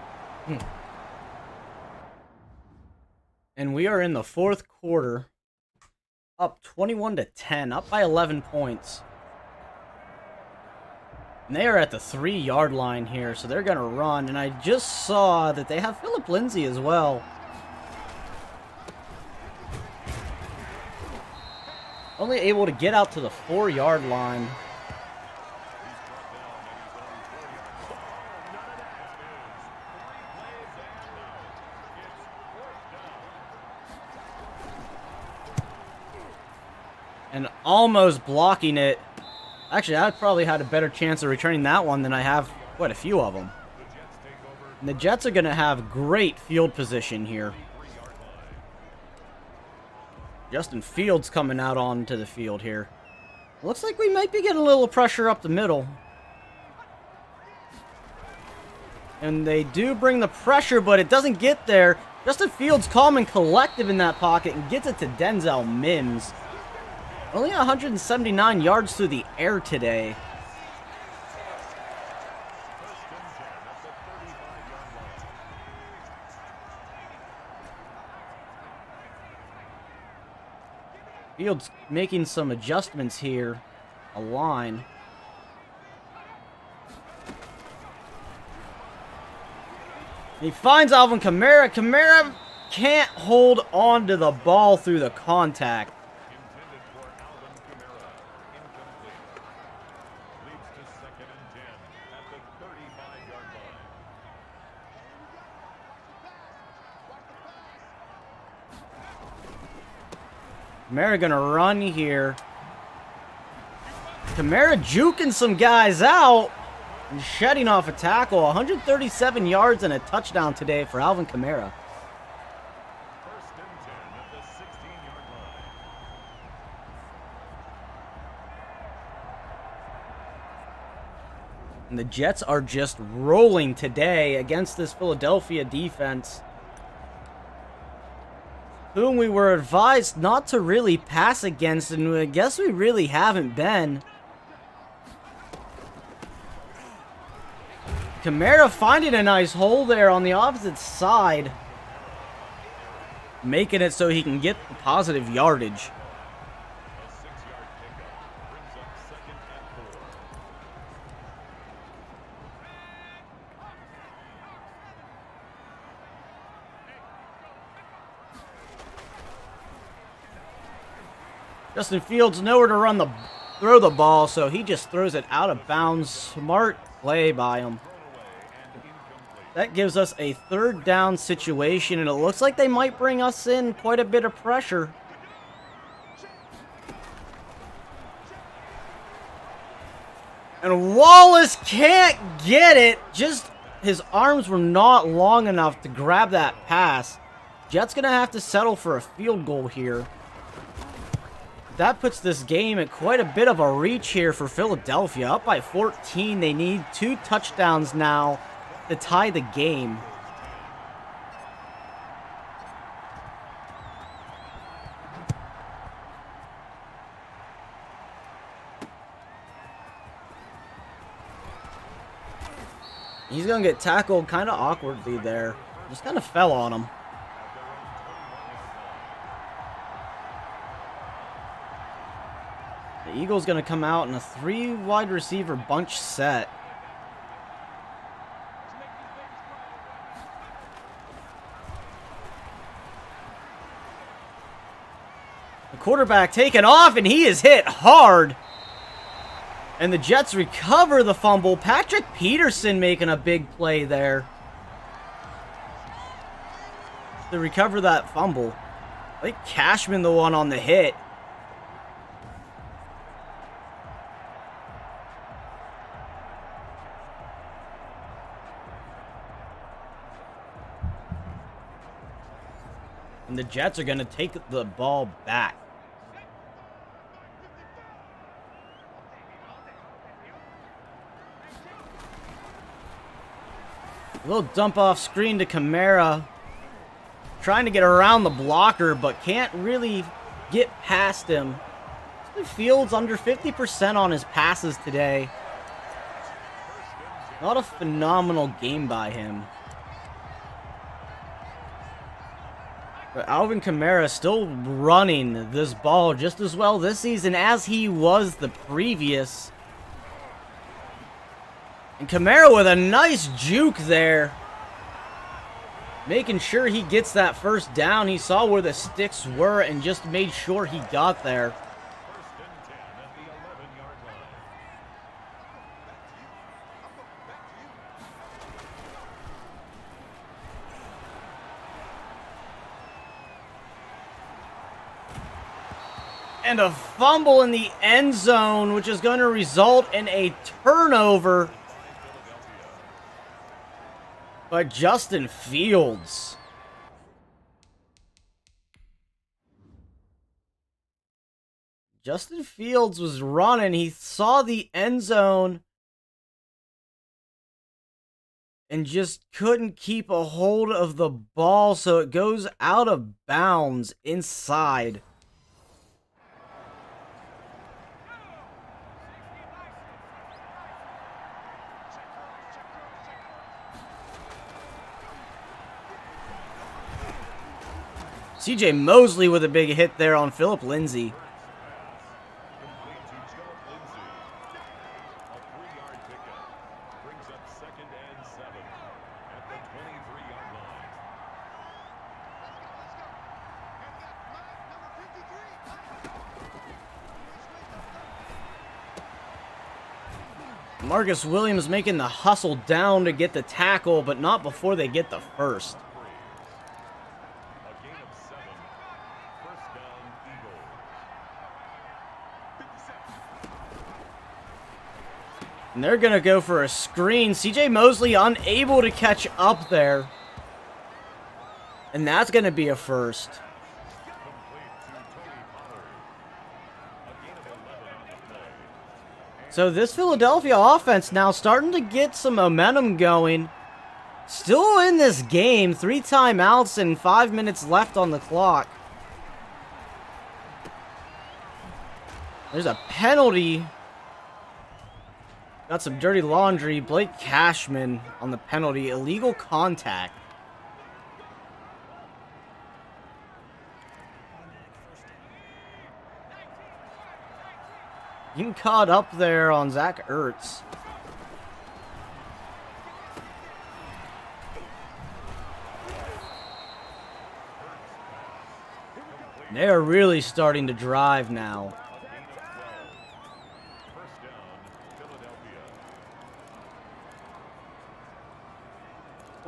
And we are in the fourth quarter. Up 21-10, up by 11 points. And they are at the 3-yard line here, so they're going to run. And I just saw that they have Philip Lindsay as well. Only able to get out to the 4-yard line. And almost blocking it. Actually, I probably had a better chance of returning that one than I have quite a few of them. And the Jets are going to have great field position here. Justin Fields coming out onto the field here. Looks like we might be getting a little pressure up the middle. And they do bring the pressure, but it doesn't get there. Justin Fields calm and collective in that pocket and gets it to Denzel Mims. Only 179 yards through the air today. Fields making some adjustments here. A line. He finds Alvin Kamara. Kamara can't hold on to the ball through the contact. Kamara gonna run here. Kamara juking some guys out and shedding off a tackle. 137 yards and a touchdown today for Alvin Kamara. And the Jets are just rolling today against this Philadelphia defense, whom we were advised not to really pass against, and I guess we really haven't been. Kamara finding a nice hole there on the opposite side, making it so he can get the positive yardage. Justin Fields nowhere to throw the ball, so he just throws it out of bounds. Smart play by him. That gives us a 3rd down situation, and it looks like they might bring us in quite a bit of pressure. And Wallace can't get it. Just his arms were not long enough to grab that pass. Jets going to have to settle for a field goal here. That puts this game at quite a bit of a reach here for Philadelphia. Up by 14. They need 2 touchdowns now to tie the game. He's going to get tackled kind of awkwardly there. Just kind of fell on him. The Eagles going to come out in a 3 wide receiver bunch set. The quarterback taken off, and he is hit hard. And the Jets recover the fumble. Patrick Peterson making a big play there to recover that fumble. I think Cashman the one on the hit. And the Jets are going to take the ball back. A little dump off screen to Kamara. Trying to get around the blocker, but can't really get past him. Fields under 50% on his passes today. Not a phenomenal game by him. But Alvin Kamara still running this ball just as well this season as he was the previous. And Kamara with a nice juke there. Making sure he gets that first down. He saw where the sticks were and just made sure he got there. And a fumble in the end zone, which is going to result in a turnover by Justin Fields. Justin Fields was running. He saw the end zone and just couldn't keep a hold of the ball, so it goes out of bounds inside. CJ Mosley with a big hit there on Phillip Lindsay. Marcus Williams making the hustle down to get the tackle, but not before they get the first. And they're going to go for a screen. CJ Mosley unable to catch up there. And that's going to be a first. So this Philadelphia offense now starting to get some momentum going. Still in this game. 3 timeouts and 5 minutes left on the clock. There's a penalty. Got some dirty laundry. Blake Cashman on the penalty. Illegal contact. Getting caught up there on Zach Ertz. They are really starting to drive now.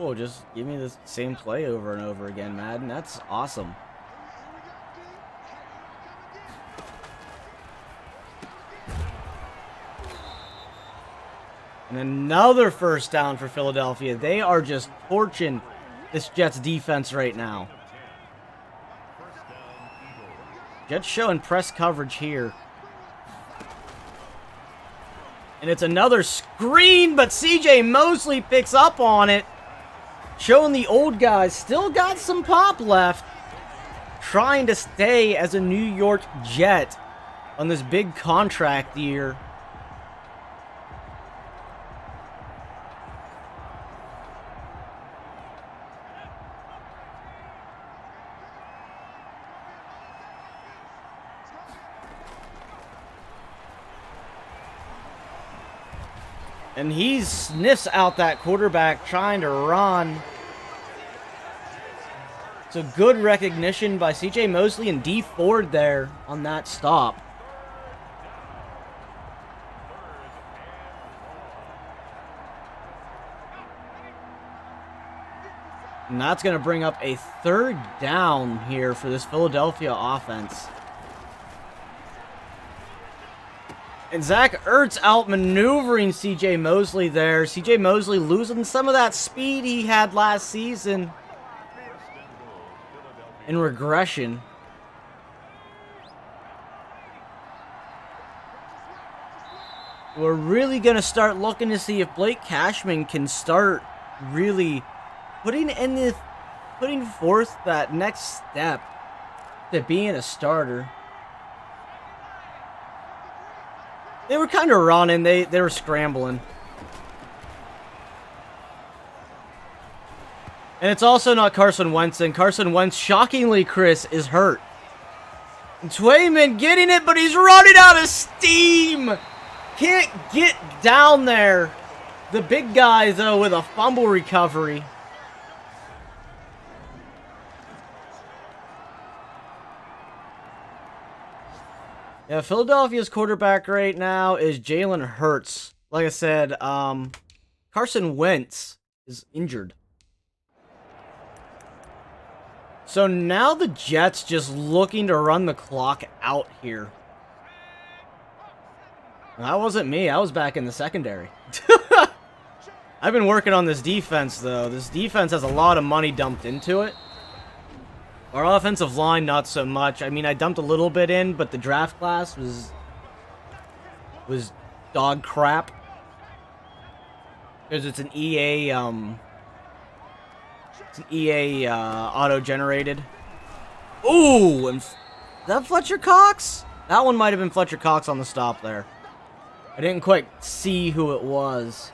Oh, just give me the same play over and over again, Madden. That's awesome. And another first down for Philadelphia. They are just torching this Jets defense right now. Jets showing press coverage here. And it's another screen, but CJ Mosley picks up on it. Showing the old guys still got some pop left. Trying to stay as a New York Jet on this big contract year. And he sniffs out that quarterback trying to run. So good recognition by CJ Mosley and D Ford there on that stop. And that's going to bring up a third down here for this Philadelphia offense. And Zach Ertz outmaneuvering CJ Mosley there. CJ Mosley losing some of that speed he had last season in regression. We're really going to start looking to see if Blake Cashman can start really putting forth that next step to being a starter. They were kind of running. They were scrambling. And it's also not Carson Wentz, and Carson Wentz, shockingly, Chris, is hurt. Twayman getting it, but he's running out of steam! Can't get down there. The big guy, though, with a fumble recovery. Yeah, Philadelphia's quarterback right now is Jalen Hurts. Like I said, Carson Wentz is injured. So now the Jets just looking to run the clock out here. That wasn't me. I was back in the secondary. I've been working on this defense, though. This defense has a lot of money dumped into it. Our offensive line, not so much. I mean, I dumped a little bit in, but the draft class was dog crap. Because it's an EA, auto-generated. Ooh, and is that Fletcher Cox? That one might have been Fletcher Cox on the stop there. I didn't quite see who it was.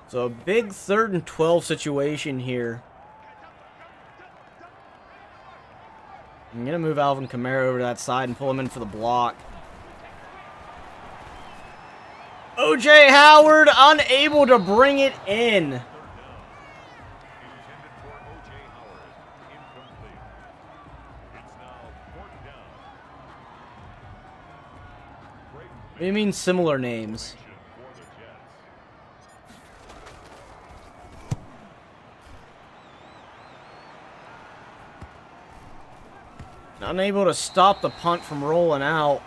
So a big 3rd and 12 situation here. I'm going to move Alvin Kamara over to that side and pull him in for the block. O.J. Howard unable to bring it in. What do you mean similar names? Unable to stop the punt from rolling out.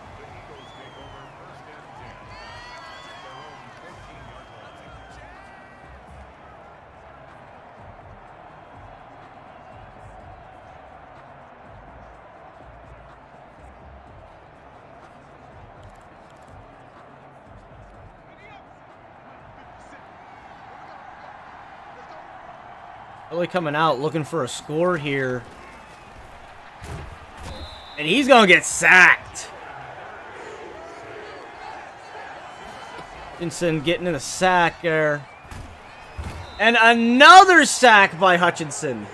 Really coming out looking for a score here. And he's going to get sacked. Hutchinson getting in a sack there. And another sack by Hutchinson.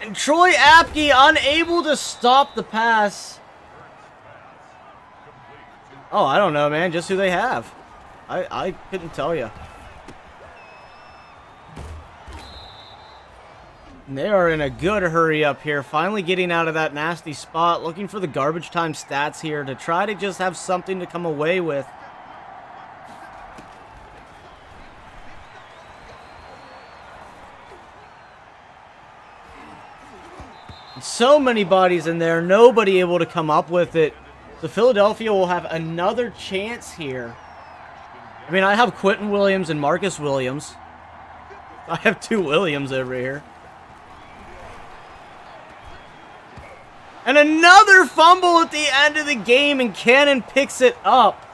And Troy Apke unable to stop the pass. Oh, I don't know, man. Just who they have. I couldn't tell you. They are in a good hurry up here, finally getting out of that nasty spot, looking for the garbage time stats here to try to just have something to come away with. So many bodies in there, nobody able to come up with it. So Philadelphia will have another chance here. I mean, I have Quentin Williams and Marcus Williams. I have 2 Williams over here. And another fumble at the end of the game, and Cannon picks it up.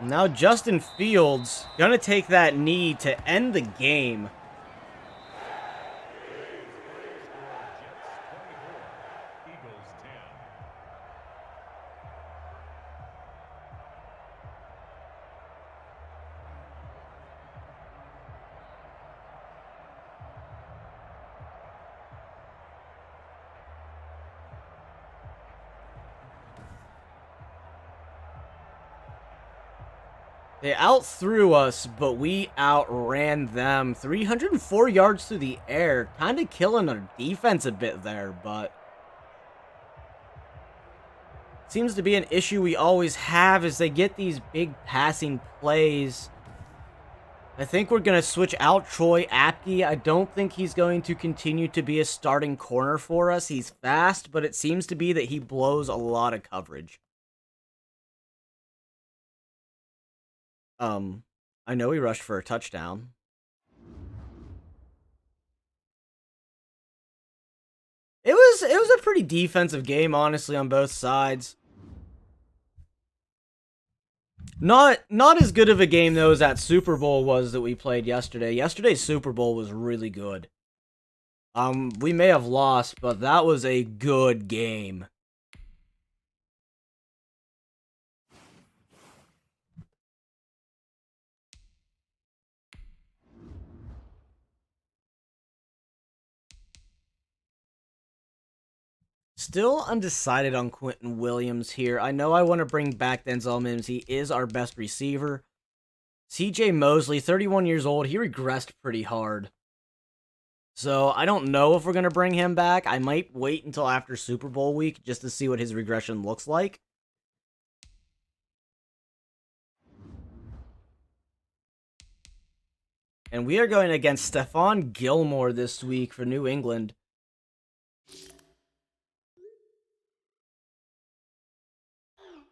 Now Justin Fields gonna take that knee to end the game. They outthrew us, but we outran them. 304 yards through the air. Kind of killing our defense a bit there, but seems to be an issue we always have is they get these big passing plays. I think we're going to switch out Troy Apke. I don't think he's going to continue to be a starting corner for us. He's fast, but it seems to be that he blows a lot of coverage. I know he rushed for a touchdown. It was a pretty defensive game, honestly, on both sides. Not as good of a game though as that Super Bowl was that we played yesterday. Yesterday's Super Bowl was really good. We may have lost, but that was a good game. Still undecided on Quentin Williams here. I know I want to bring back Denzel Mims. He is our best receiver. CJ Mosley, 31 years old. He regressed pretty hard. So I don't know if we're going to bring him back. I might wait until after Super Bowl week just to see what his regression looks like. And we are going against Stephon Gilmore this week for New England.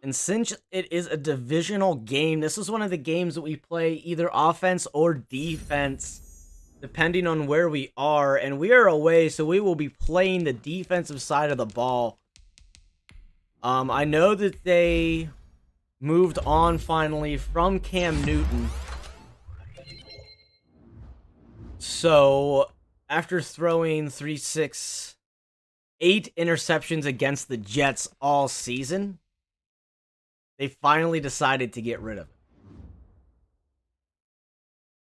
And since it is a divisional game, this is one of the games that we play either offense or defense, depending on where we are. And we are away, so we will be playing the defensive side of the ball. I know that they moved on finally from Cam Newton. So, after throwing 8 interceptions against the Jets all season, they finally decided to get rid of him.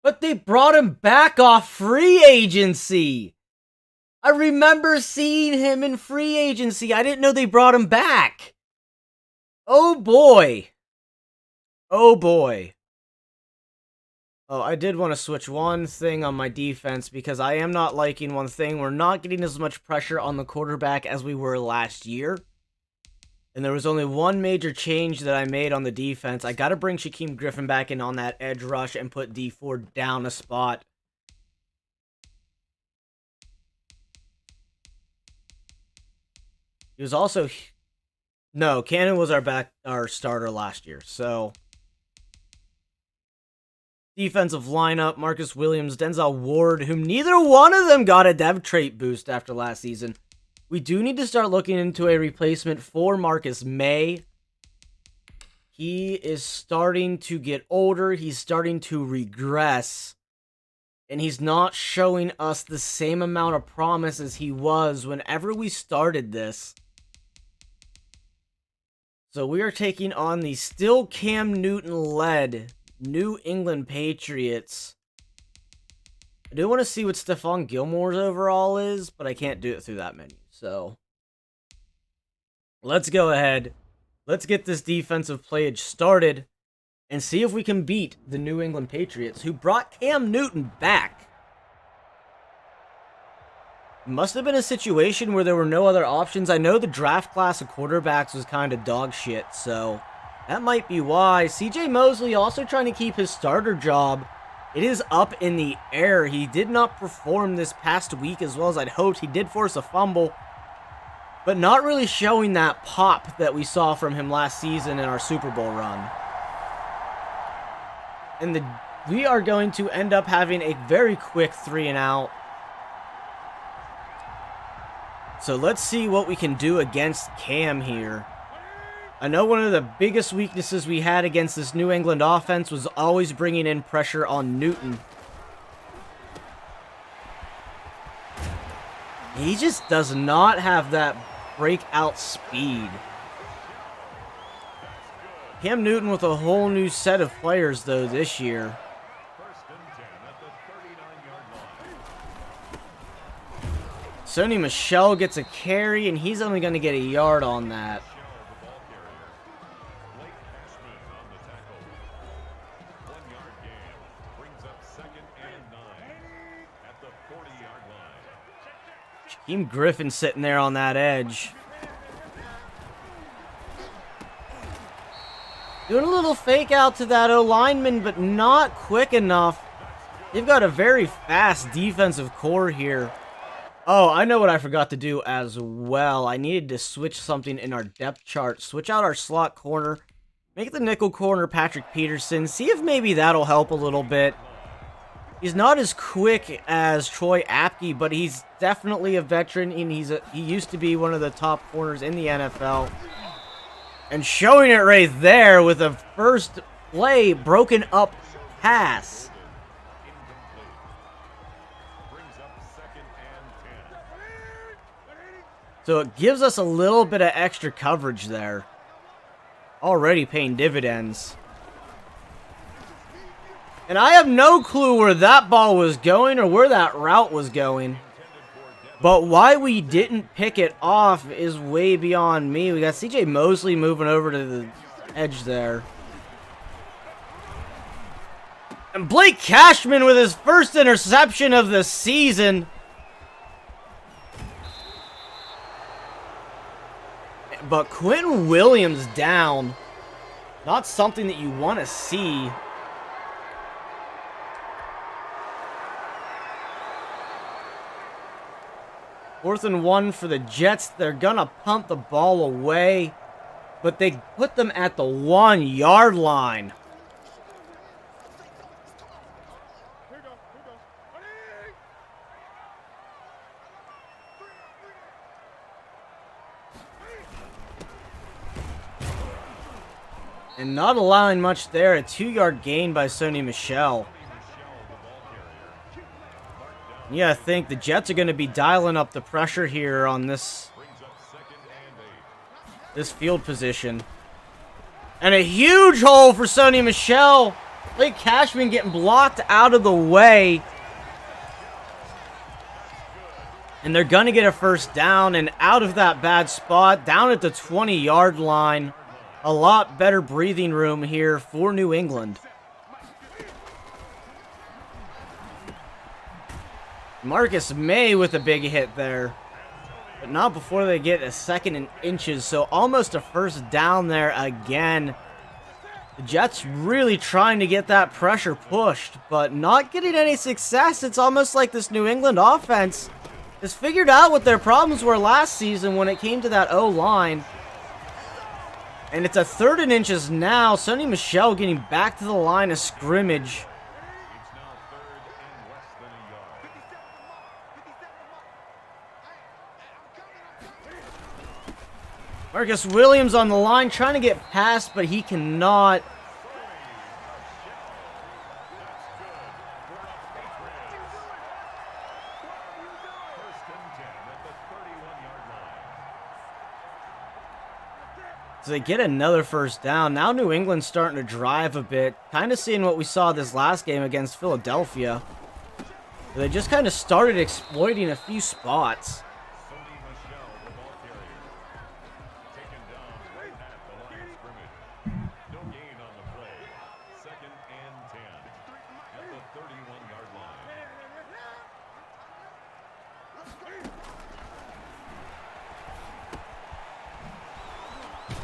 But they brought him back off free agency. I remember seeing him in free agency. I didn't know they brought him back. Oh boy. Oh boy. Oh, I did want to switch one thing on my defense because I am not liking one thing. We're not getting as much pressure on the quarterback as we were last year. And there was only one major change that I made on the defense. I got to bring Shaquem Griffin back in on that edge rush and put D Ford down a spot. He was also... No, Cannon was our starter last year. So, defensive lineup, Marcus Williams, Denzel Ward, whom neither one of them got a dev trait boost after last season. We do need to start looking into a replacement for Marcus May. He is starting to get older. He's starting to regress. And he's not showing us the same amount of promise as he was whenever we started this. So we are taking on the still Cam Newton-led New England Patriots. I do want to see what Stephon Gilmore's overall is, but I can't do it through that menu. So, let's go ahead. Let's get this defensive playage started and see if we can beat the New England Patriots, who brought Cam Newton back. It must have been a situation where there were no other options. I know the draft class of quarterbacks was kind of dog shit, so that might be why. CJ Mosley also trying to keep his starter job. It is up in the air. He did not perform this past week as well as I'd hoped. He did force a fumble, but not really showing that pop that we saw from him last season in our Super Bowl run. And we are going to end up having a very quick 3-and-out. So let's see what we can do against Cam here. I know one of the biggest weaknesses we had against this New England offense was always bringing in pressure on Newton. He just does not have that breakout speed. Cam Newton with a whole new set of players, though, this year. Sony Michel gets a carry, and he's only going to get a yard on that. Shaquem Griffin sitting there on that edge. Doing a little fake out to that O-lineman, but not quick enough. They've got a very fast defensive core here. Oh, I know what I forgot to do as well. I needed to switch something in our depth chart. Switch out our slot corner. Make the nickel corner Patrick Peterson. See if maybe that'll help a little bit. He's not as quick as Troy Apke, but he's definitely a veteran, and he used to be one of the top corners in the NFL. And showing it right there with a first play broken up pass. So it gives us a little bit of extra coverage there. Already paying dividends. And I have no clue where that ball was going or where that route was going. But why we didn't pick it off is way beyond me. We got CJ Mosley moving over to the edge there. And Blake Cashman with his first interception of the season. But Quentin Williams down. Not something that you want to see. Fourth and 1 for the Jets. They're going to punt the ball away. But they put them at the 1-yard line. And not allowing much there. A 2-yard gain by Sony Michel. Yeah, I think the Jets are going to be dialing up the pressure here on this field position. And a huge hole for Sony Michel. Blake Cashman getting blocked out of the way. And they're going to get a first down and out of that bad spot, down at the 20-yard line. A lot better breathing room here for New England. Marcus May with a big hit there. But not before they get a second and inches. So almost a first down there again. The Jets really trying to get that pressure pushed, but not getting any success. It's almost like this New England offense has figured out what their problems were last season when it came to that O-line. And it's a third and inches now. Sony Michel getting back to the line of scrimmage. Marcus Williams on the line trying to get past, but he cannot. So they get another first down. Now New England's starting to drive a bit. Kind of seeing what we saw this last game against Philadelphia. They just kind of started exploiting a few spots.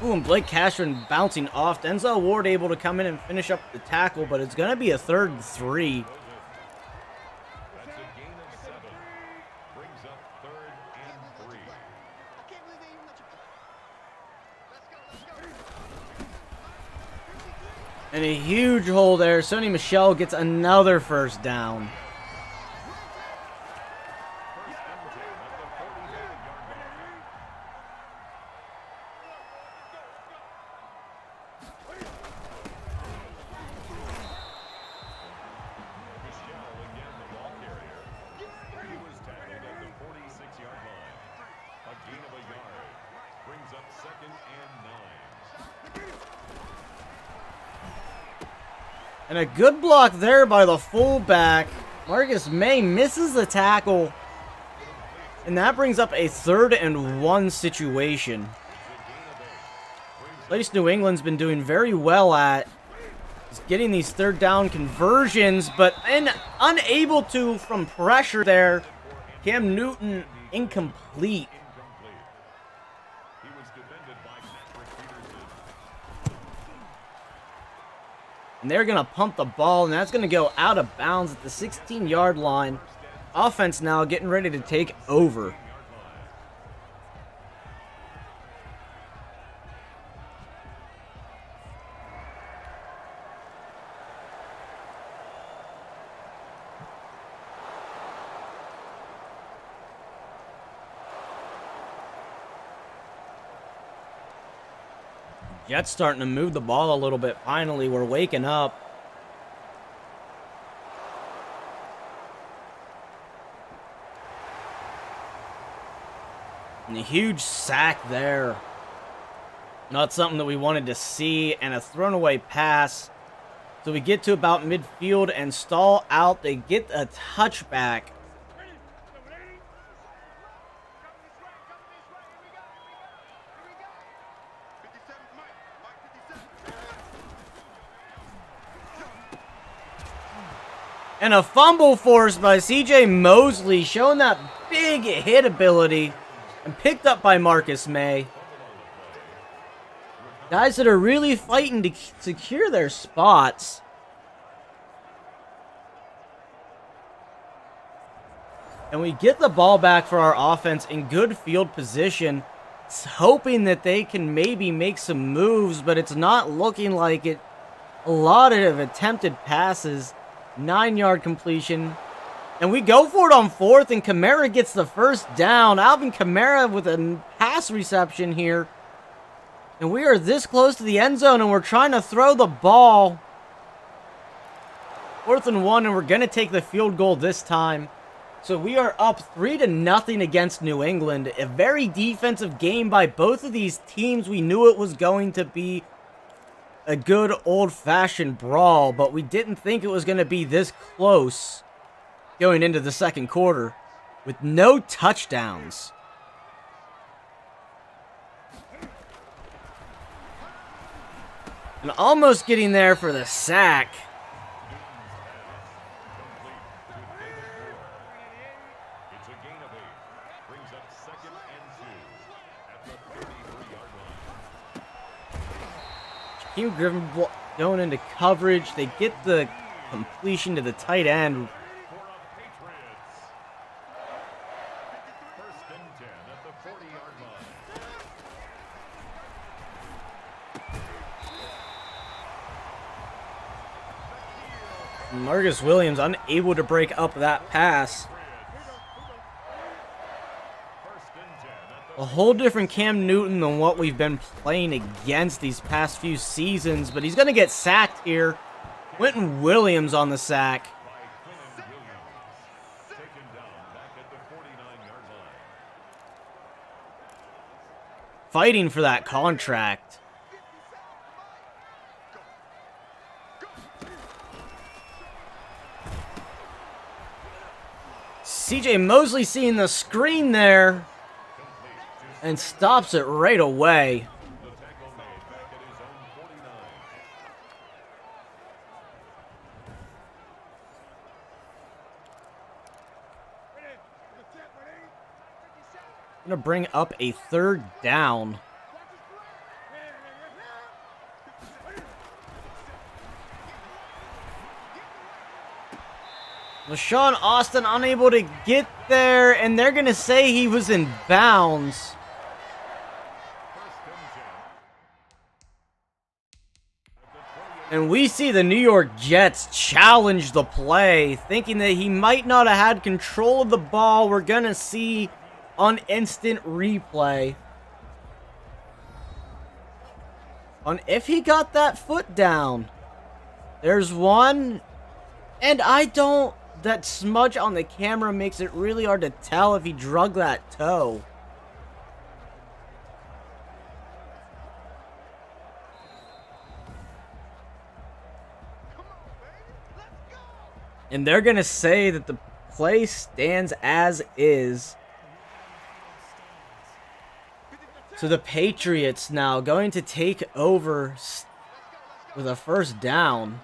Ooh, and Blake Cashman bouncing off. Denzel Ward able to come in and finish up the tackle, but it's going to be a 3rd and 3. That's a gain of 7. Brings up 3rd and 3. And a huge hole there. Sony Michel gets another first down. And a good block there by the fullback. Marcus May misses the tackle. And that brings up a 3rd and 1 situation. At least New England's been doing very well at getting these 3rd down conversions, but unable to from pressure there. Cam Newton incomplete. And they're going to pump the ball, and that's going to go out of bounds at the 16-yard line. Offense now getting ready to take over. Jets starting to move the ball a little bit. Finally, we're waking up. And a huge sack there. Not something that we wanted to see. And a thrown away pass. So we get to about midfield and stall out. They get a touchback. And a fumble forced by CJ Mosley, showing that big hit ability. And picked up by Marcus May. Guys that are really fighting to secure their spots. And we get the ball back for our offense in good field position. Hoping that they can maybe make some moves, but it's not looking like it. A lot of attempted passes. 9-yard completion. And we go for it on 4th, and Kamara gets the first down. Alvin Kamara with a pass reception here. And we are this close to the end zone, and we're trying to throw the ball. 4th and 1, and we're going to take the field goal this time. So we are up 3-0 against New England. A very defensive game by both of these teams. We knew it was going to be a good old-fashioned brawl, but we didn't think it was going to be this close going into the second quarter with no touchdowns. And almost getting there for the sack. It's a gain of 8. Brings up 2nd and 2 at the 33-yard line. Team Griffin going into coverage. They get the completion to the tight end. For a Patriots. 1st and 10 at the 40-yard line. Marcus Williams unable to break up that pass. A whole different Cam Newton than what we've been playing against these past few seasons, but he's going to get sacked here. Quentin Williams on the sack. Taken down back at the 49-yard line. Fighting for that contract. CJ Mosley seeing the screen there and stops it right away. The tackle made back at his own 49. Gonna bring up a 3rd down. LaShawn Austin unable to get there, and they're gonna say he was in bounds. And we see the New York Jets challenge the play, thinking that he might not have had control of the ball. We're gonna see on instant replay on if he got that foot down. There's one, and that smudge on the camera makes it really hard to tell if he drug that toe. And they're going to say that the play stands as is. So the Patriots now going to take over with a 1st down.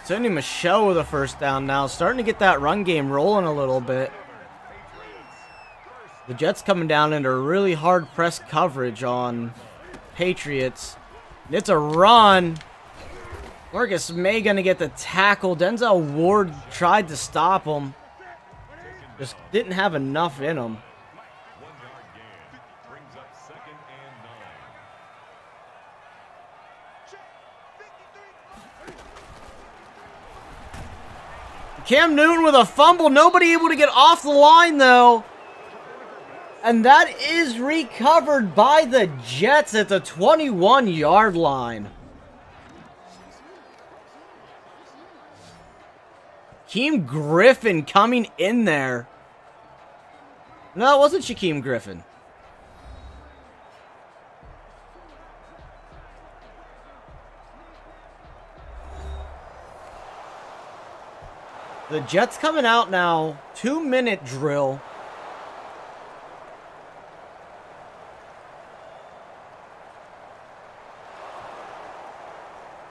Sonny Michel with a 1st down now. Starting to get that run game rolling a little bit. The Jets coming down into really hard press coverage on Patriots. And it's a run. Marcus May going to get the tackle. Denzel Ward tried to stop him. Just didn't have enough in him. 1-yard gain. Brings up 2nd and 9. Cam Newton with a fumble. Nobody able to get off the line, though. And that is recovered by the Jets at the 21-yard line. Shaquem Griffin coming in there. No, it wasn't Shaquem Griffin. The Jets coming out now. 2-minute drill.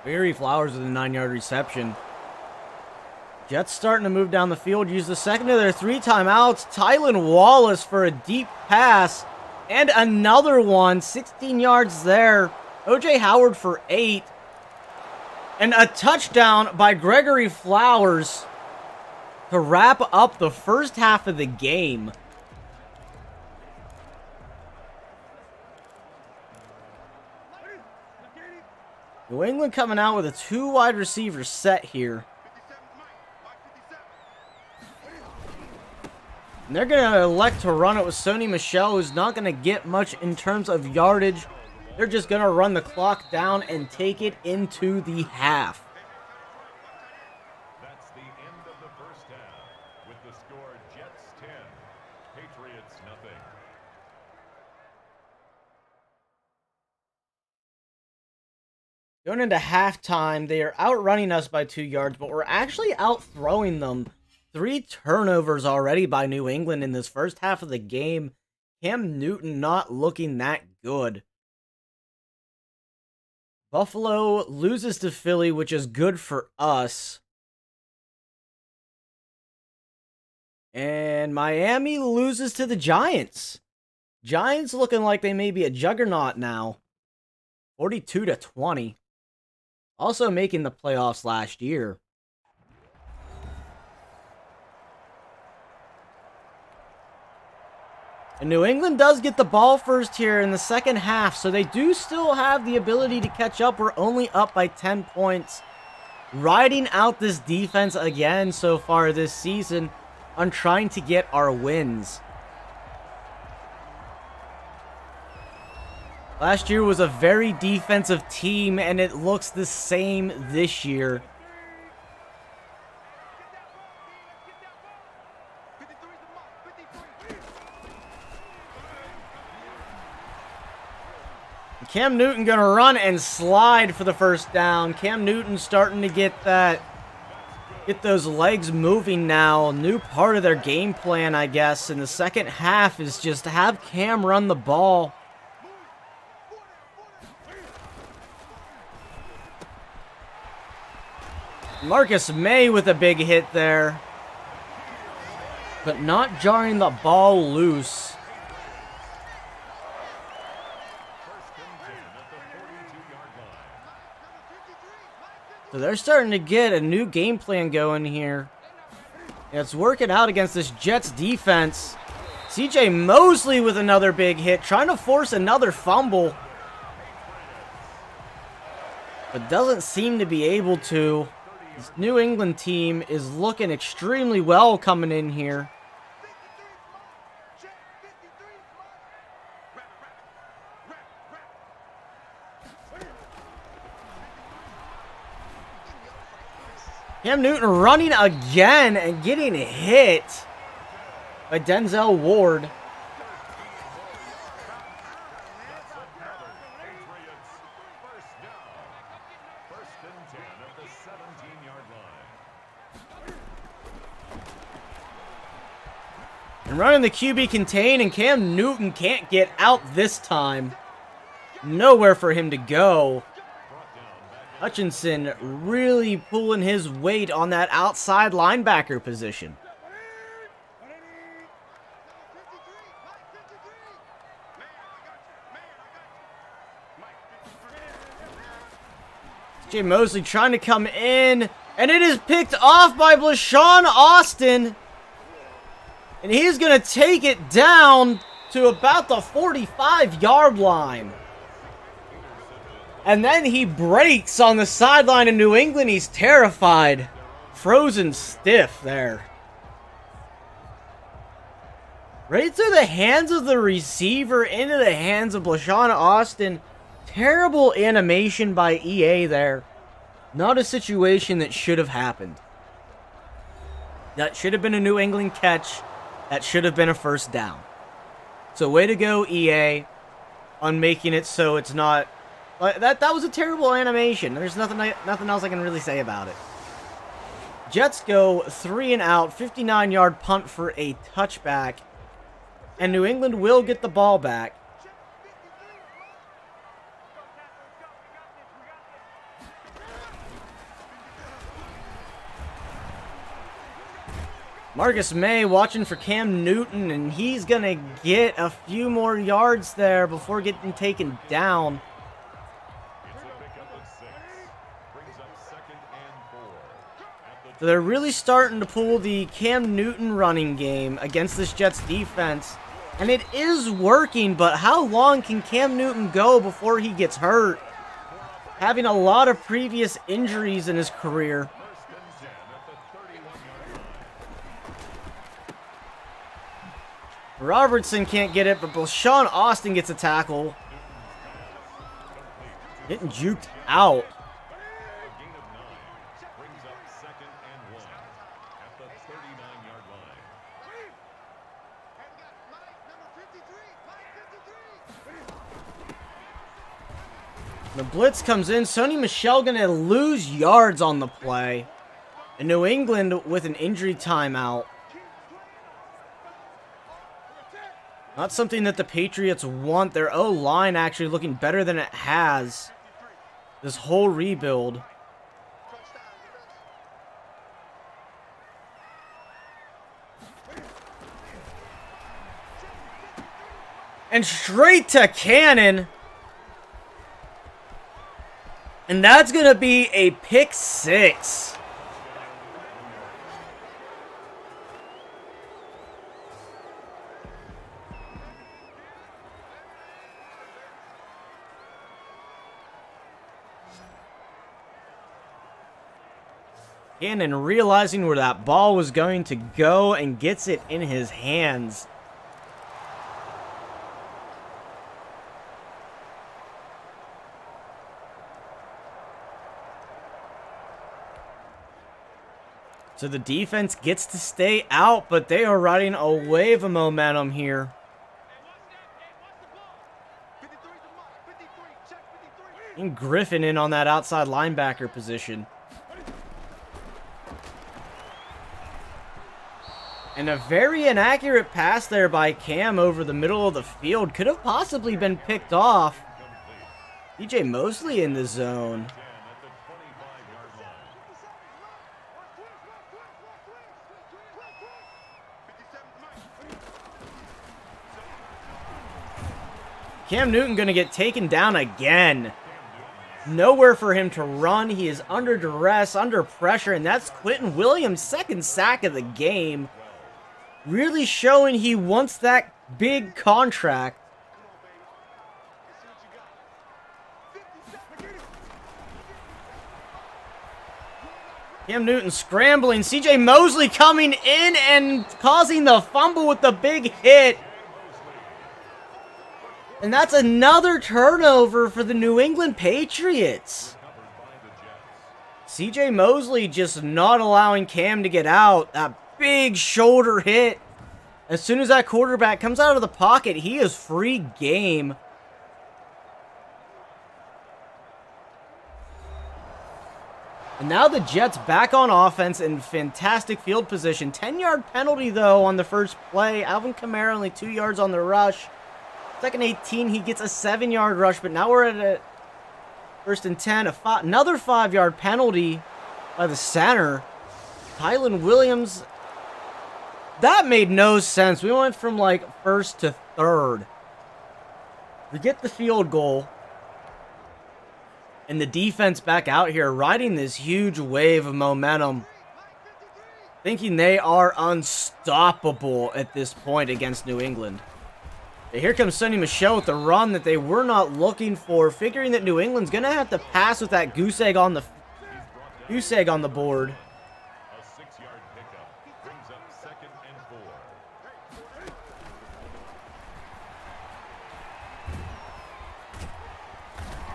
Barry Flowers with a 9-yard reception. Jets starting to move down the field. Use the second of their 3 timeouts. Tylan Wallace for a deep pass. And another one. 16 yards there. O.J. Howard for 8. And a touchdown by Gregory Flowers to wrap up the first half of the game. New England coming out with a 2 wide receiver set here. And they're going to elect to run it with Sony Michel, who's not going to get much in terms of yardage. They're just going to run the clock down and take it into the half. That's the end of the first half with the score Jets 10, Patriots nothing. Going into halftime, they are outrunning us by 2 yards, but we're actually outthrowing them. 3 turnovers already by New England in this first half of the game. Cam Newton not looking that good. Buffalo loses to Philly, which is good for us. And Miami loses to the Giants. Giants looking like they may be a juggernaut now. 42-20. Also making the playoffs last year. And New England does get the ball first here in the second half, so they do still have the ability to catch up. We're only up by 10 points. Riding out this defense again so far this season on trying to get our wins. Last year was a very defensive team, and it looks the same this year. Cam Newton gonna run and slide for the first down. Cam Newton starting to get those legs moving now. New part of their game plan, I guess, in the second half is just to have Cam run the ball. Marcus May with a big hit there, but not jarring the ball loose. So they're starting to get a new game plan going here. And it's working out against this Jets defense. CJ Mosley with another big hit, trying to force another fumble. But doesn't seem to be able to. This New England team is looking extremely well coming in here. Cam Newton running again and getting hit by Denzel Ward. And running the QB contain, and Cam Newton can't get out this time. Nowhere for him to go. Hutchinson really pulling his weight on that outside linebacker position. Jay Mosley trying to come in, and it is picked off by Blashawn Austin. And he's going to take it down to about the 45-yard line. And then he breaks on the sideline of New England. He's terrified. frozen stiff there. Right through the hands of the receiver, into the hands of LaShawn Austin. Terrible animation by EA there. Not a situation that should have happened. That should have been a New England catch. That should have been a first down. So way to go, EA, on making it so it's not... That was a terrible animation. There's nothing else I can really say about it. Jets go 3 and out, 59-yard punt for a touchback. And New England will get the ball back. Marcus May watching for Cam Newton, and he's going to get a few more yards there before getting taken down. So they're really starting to pull the Cam Newton running game against this Jets defense. And it is working, but how long can Cam Newton go before he gets hurt? Having a lot of previous injuries in his career. Robertson can't get it, but LaShawn Austin gets a tackle. Getting juked out. The blitz comes in. Sony Michel going to lose yards on the play. And New England with an injury timeout. Not something that the Patriots want. Their O-line actually looking better than it has this whole rebuild. And straight to Cannon. And that's going to be a pick six. Cannon realizing where that ball was going to go and gets it in his hands. So the defense gets to stay out, but they are riding a wave of momentum here. And Griffin in on that outside linebacker position. And a very inaccurate pass there by Cam over the middle of the field. Could have possibly been picked off. DJ Mosley in the zone. Cam Newton going to get taken down again. Nowhere for him to run. He is under duress, under pressure, and that's Quentin Williams' second sack of the game. Really showing he wants that big contract. Cam Newton scrambling. CJ Mosley coming in and causing the fumble with the big hit. And that's another turnover for the New England Patriots. CJ Mosley just not allowing Cam to get out. That big shoulder hit. As soon as that quarterback comes out of the pocket, he is free game. And now the Jets back on offense in fantastic field position. 10-yard penalty, though, on the first play. Alvin Kamara only 2 yards on the rush. Second 18, he gets a 7-yard rush, but now we're at a first and 10. Another 5-yard penalty by the center. Tylan Williams. That made no sense. We went from, like, first to third. We get the field goal. And the defense back out here riding this huge wave of momentum. Thinking they are unstoppable at this point against New England. Here comes Sonny Michel with the run that they were not looking for, figuring that New England's going to have to pass with that goose egg on the board.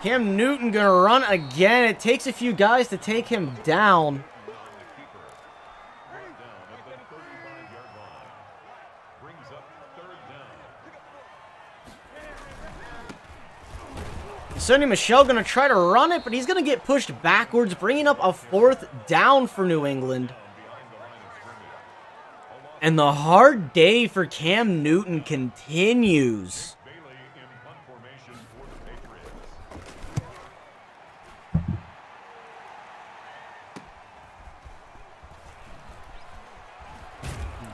Cam Newton gonna run again. It takes a few guys to take him down. Sonny Michel gonna try to run it, but he's gonna get pushed backwards, bringing up a 4th down for New England. And the hard day for Cam Newton continues.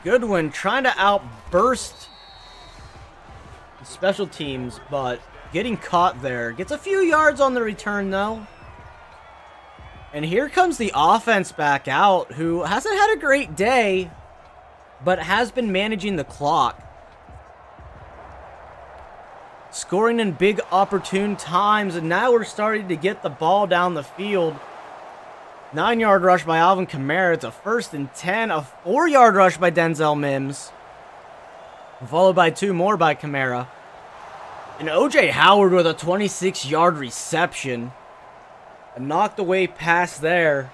Goodwin trying to outburst special teams, but getting caught there. Gets a few yards on the return, though. And here comes the offense back out, who hasn't had a great day, but has been managing the clock. Scoring in big opportune times, and now we're starting to get the ball down the field. 9-yard rush by Alvin Kamara. It's a 1st and 10. A 4-yard rush by Denzel Mims. Followed by 2 more by Kamara. And O.J. Howard with a 26-yard reception. A knocked away pass there.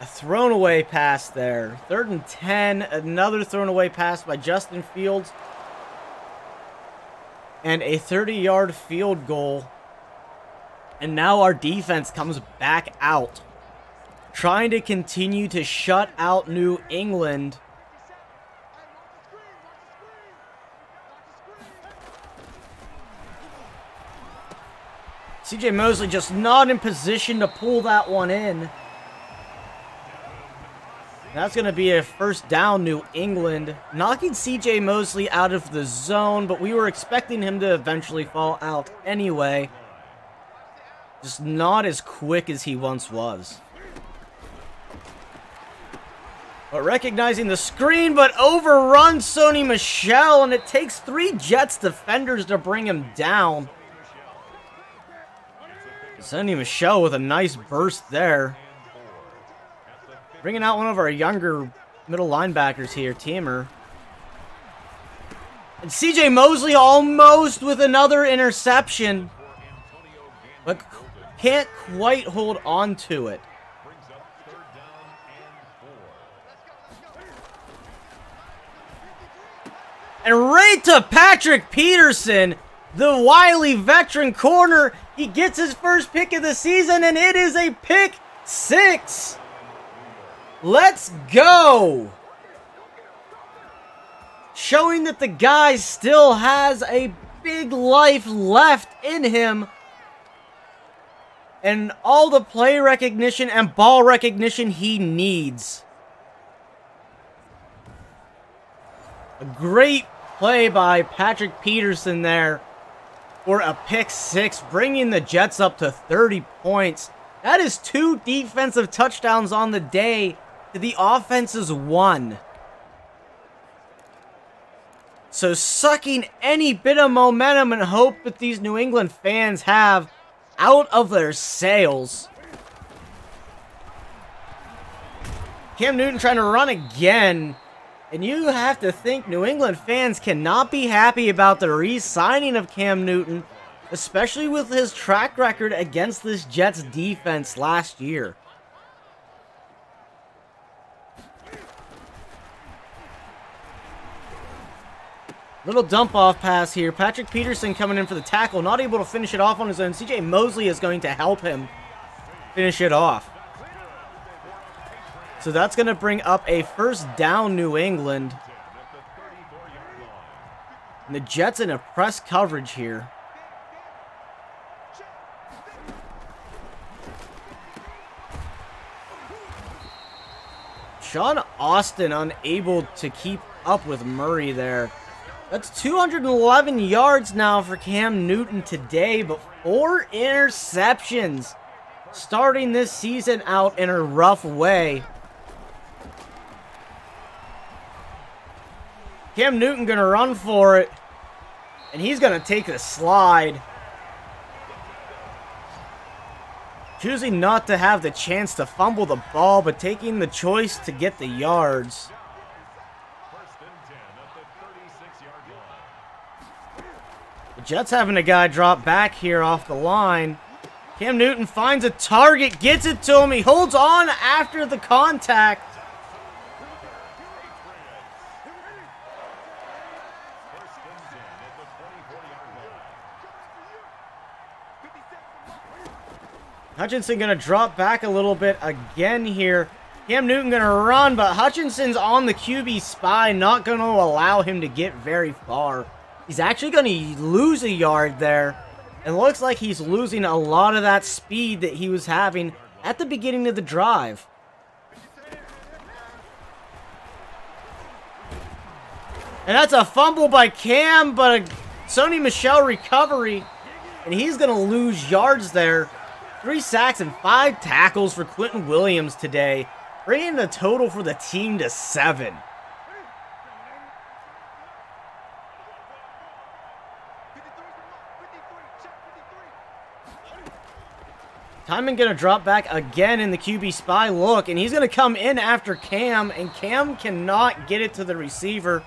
A thrown away pass there. 3rd and 10. Another thrown away pass by Justin Fields. And a 30-yard field goal. And now our defense comes back out, trying to continue to shut out New England. CJ Mosley just not in position to pull that one in. That's going to be a 1st down, New England. Knocking CJ Mosley out of the zone, but we were expecting him to eventually fall out anyway. Just not as quick as he once was. But recognizing the screen, but overruns Sonny Michel, and it takes 3 Jets defenders to bring him down. Sonny Michel with a nice burst there. Bringing out one of our younger middle linebackers here, Teamer. And CJ Mosley almost with another interception, but can't quite hold on to it. And right to Patrick Peterson, the wily veteran corner. He gets his first pick of the season, and it is a pick 6. Let's go. Showing that the guy still has a big life left in him. And all the play recognition and ball recognition he needs. A great play by Patrick Peterson there for a pick 6, bringing the Jets up to 30 points. That is 2 defensive touchdowns on the day to the offense's 1. So sucking any bit of momentum and hope that these New England fans have out of their sails. Cam Newton trying to run again. And you have to think New England fans cannot be happy about the re-signing of Cam Newton, especially with his track record against this Jets defense last year. Little dump-off pass here. Patrick Peterson coming in for the tackle, not able to finish it off on his own. CJ Mosley is going to help him finish it off. So that's going to bring up a 1st down, New England. And the Jets in a press coverage here. Sean Austin unable to keep up with Murray there. That's 211 yards now for Cam Newton today, but 4 interceptions, starting this season out in a rough way. Cam Newton gonna run for it, and he's gonna take a slide. Choosing not to have the chance to fumble the ball, but taking the choice to get the yards. The Jets having a guy drop back here off the line. Cam Newton finds a target, gets it to him. He holds on after the contact. Hutchinson going to drop back a little bit again here. Cam Newton going to run, but Hutchinson's on the QB spy, not going to allow him to get very far. He's actually going to lose a yard there. It looks like he's losing a lot of that speed that he was having at the beginning of the drive. And that's a fumble by Cam, but a Sony Michel recovery. And he's going to lose yards there. 3 sacks and 5 tackles for Quentin Williams today, bringing the total for the team to 7. Timon going to drop back again in the QB spy look, and he's going to come in after Cam, and Cam cannot get it to the receiver.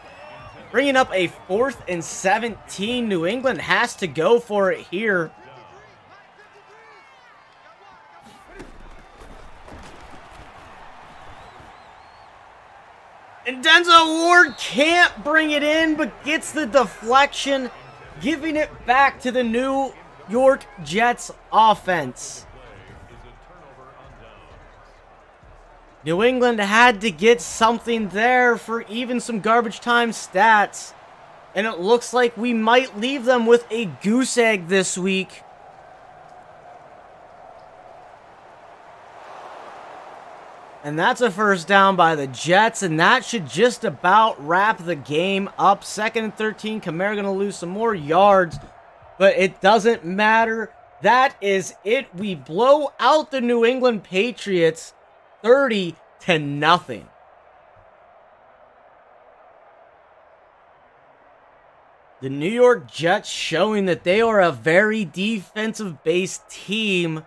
Bringing up a 4th and 17. New England has to go for it here. And Denzel Ward can't bring it in, but gets the deflection, giving it back to the New York Jets offense. New England had to get something there for even some garbage time stats. And it looks like we might leave them with a goose egg this week. And that's a first down by the Jets, and that should just about wrap the game up. 2nd and 13, Kamara going to lose some more yards, but it doesn't matter. That is it. We blow out the New England Patriots 30-0. The New York Jets showing that they are a very defensive-based team.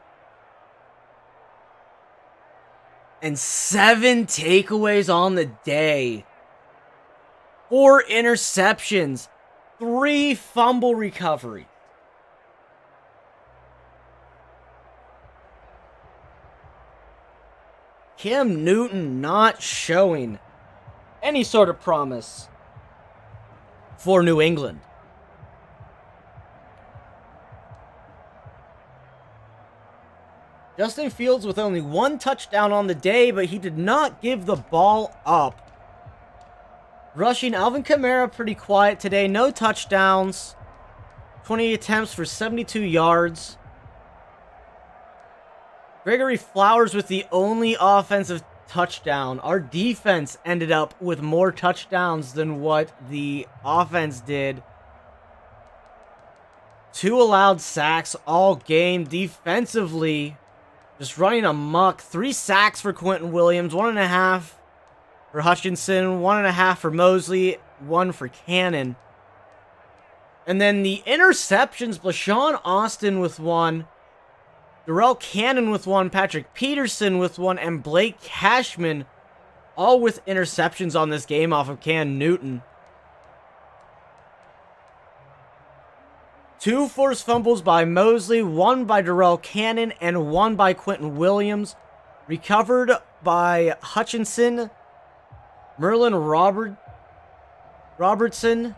And 7 takeaways on the day. 4 interceptions. 3 fumble recovery. Cam Newton not showing any sort of promise for New England. Justin Fields with only 1 touchdown on the day, but he did not give the ball up. Rushing, Alvin Kamara pretty quiet today. No touchdowns. 20 attempts for 72 yards. Gregory Flowers with the only offensive touchdown. Our defense ended up with more touchdowns than what the offense did. 2 allowed sacks all game. Defensively, just running amok. 3 sacks for Quentin Williams. 1.5 for Hutchinson. 1.5 for Mosley. 1 for Cannon. And then the interceptions. Blashawn Austin with 1. Darrell Cannon with 1. Patrick Peterson with 1. And Blake Cashman all with interceptions on this game off of Cam Newton. 2 forced fumbles by Mosley, 1 by Darrell Cannon, and 1 by Quentin Williams. Recovered by Hutchinson, Merlin Robertson,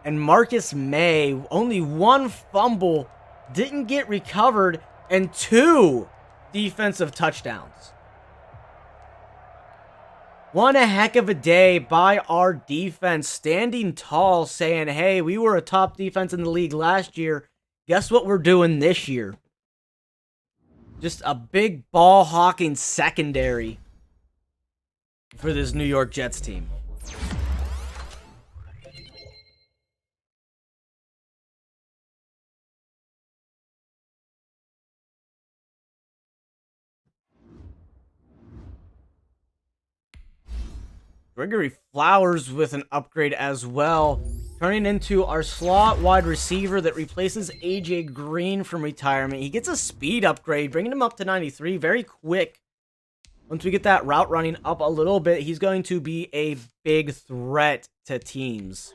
and Marcus May. Only 1 fumble didn't get recovered, and 2 defensive touchdowns. One a heck of a day by our defense, standing tall, saying, hey, we were a top defense in the league last year. Guess what we're doing this year? Just a big ball-hawking secondary for this New York Jets team. Gregory Flowers with an upgrade as well, turning into our slot wide receiver that replaces AJ Green from retirement. He gets a speed upgrade, bringing him up to 93, very quick. Once we get that route running up a little bit, he's going to be a big threat to teams.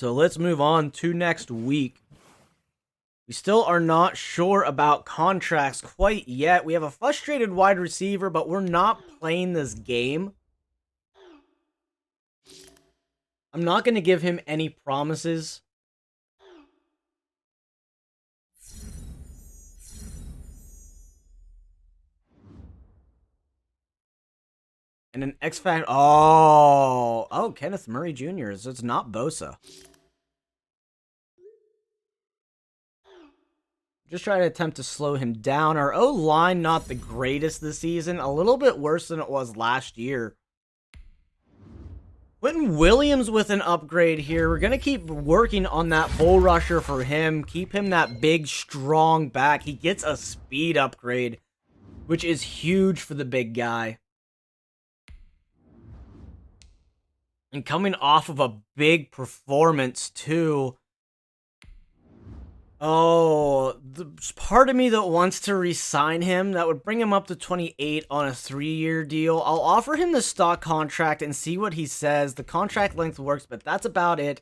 So let's move on to next week. We still are not sure about contracts quite yet. We have a frustrated wide receiver, but we're not playing this game. I'm not going to give him any promises. And an X-Factor. Oh, Kenneth Murray Jr. So it's not Bosa. Just try to attempt to slow him down. Our O-line, not the greatest this season. A little bit worse than it was last year. Quentin Williams with an upgrade here. We're going to keep working on that bull rusher for him. Keep him that big, strong back. He gets a speed upgrade, which is huge for the big guy. And coming off of a big performance, too. Oh, there's part of me that wants to re-sign him. That would bring him up to 28 on a 3-year deal. I'll offer him the stock contract and see what he says. The contract length works, but that's about it.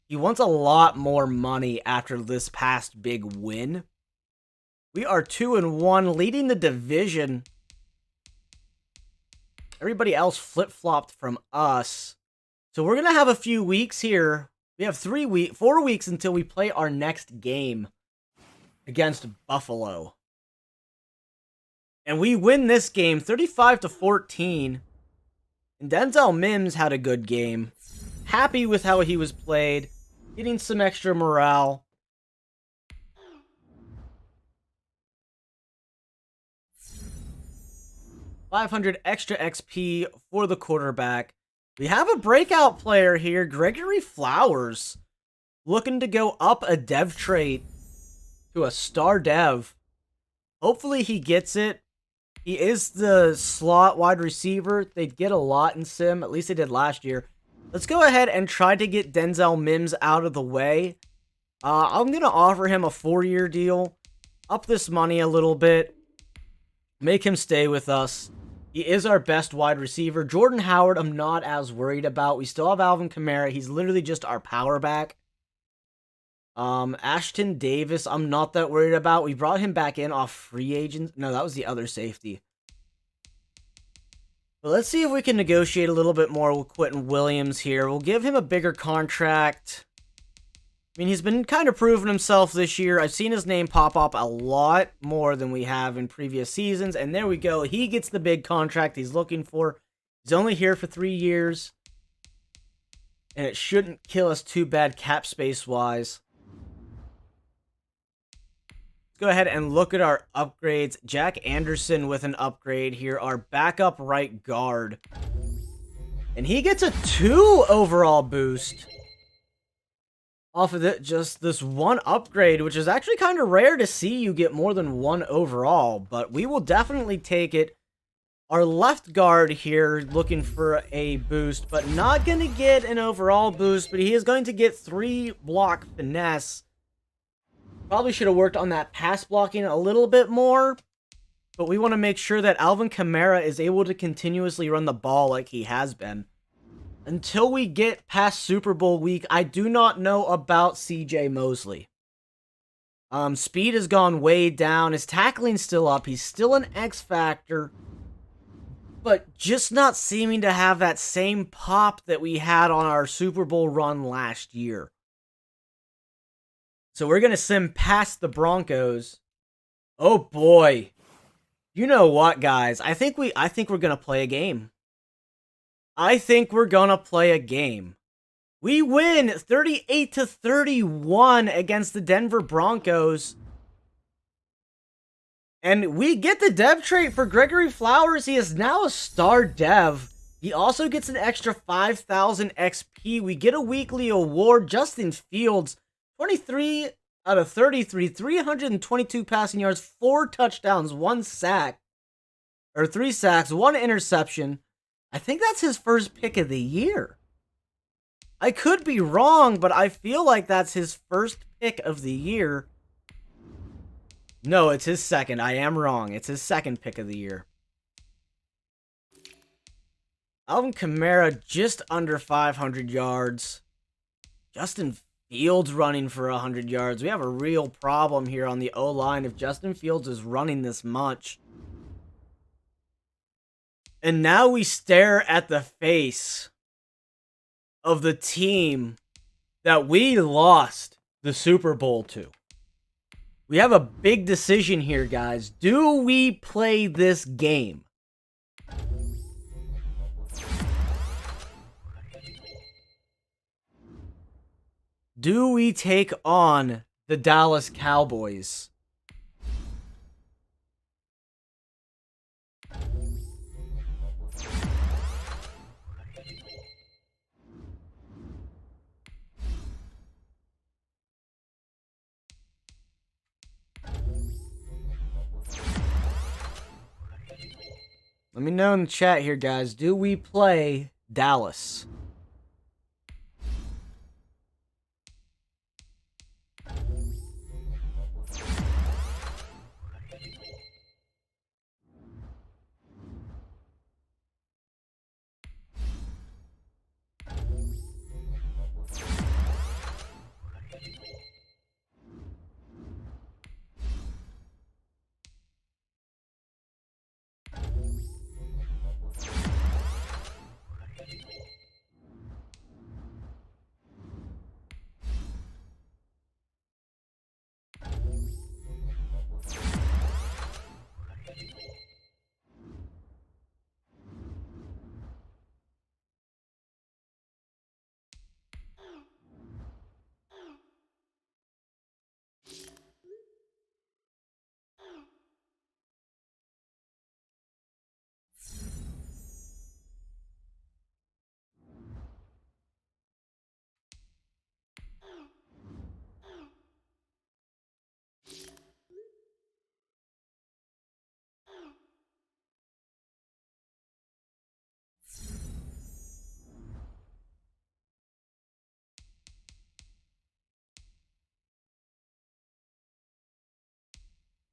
He wants a lot more money after this past big win. We are 2-1, leading the division. Everybody else flip-flopped from us. So we're going to have a few weeks here. We have 4 weeks until we play our next game against Buffalo. And we win this game 35-14. And Denzel Mims had a good game. Happy with how he was played. Getting some extra morale. $500 extra XP for the quarterback. We have a breakout player here, Gregory Flowers, looking to go up a dev trait to a star dev. Hopefully he gets it. He is the slot wide receiver. They get a lot in Sim, at least they did last year. Let's go ahead and try to get Denzel Mims out of the way. I'm going to offer him a 4-year deal. Up this money a little bit. Make him stay with us. He is our best wide receiver. Jordan Howard, I'm not as worried about. We still have Alvin Kamara. He's literally just our power back. Ashton Davis, I'm not that worried about. We brought him back in off free agents. No, that was the other safety. But let's see if we can negotiate a little bit more with Quentin Williams here. We'll give him a bigger contract. I mean, he's been kind of proving himself this year. I've seen his name pop up a lot more than we have in previous seasons. And there we go. He gets the big contract he's looking for. He's only here for 3 years. And it shouldn't kill us too bad cap space-wise. Let's go ahead and look at our upgrades. Jack Anderson with an upgrade here. Our backup right guard. And he gets a 2 overall boost. Off of just this one upgrade, which is actually kind of rare to see you get more than 1 overall, but we will definitely take it. Our left guard here looking for a boost, but not going to get an overall boost, but he is going to get 3 block finesse. Probably should have worked on that pass blocking a little bit more, but we want to make sure that Alvin Kamara is able to continuously run the ball like he has been. Until we get past Super Bowl week, I do not know about CJ Mosley. Speed has gone way down. His tackling's still up. He's still an X factor. But just not seeming to have that same pop that we had on our Super Bowl run last year. So we're going to sim past the Broncos. Oh boy. You know what, guys? I think we're going to play a game. I think we're going to play a game. We win 38-31 against the Denver Broncos. And we get the dev trait for Gregory Flowers. He is now a star dev. He also gets an extra 5,000 XP. We get a weekly award. Justin Fields, 23 out of 33, 322 passing yards, 4 touchdowns, 1 sack. Or 3 sacks, 1 interception. I think that's his first pick of the year. I could be wrong, but I feel like that's his first pick of the year. No, it's his second. I am wrong. It's his second pick of the year. Alvin Kamara just under 500 yards. Justin Fields running for 100 yards. We have a real problem here on the O-line if Justin Fields is running this much. And now we stare at the face of the team that we lost the Super Bowl to. We have a big decision here, guys. Do we play this game? Do we take on the Dallas Cowboys? Let me know in the chat here, guys. Do we play Dallas?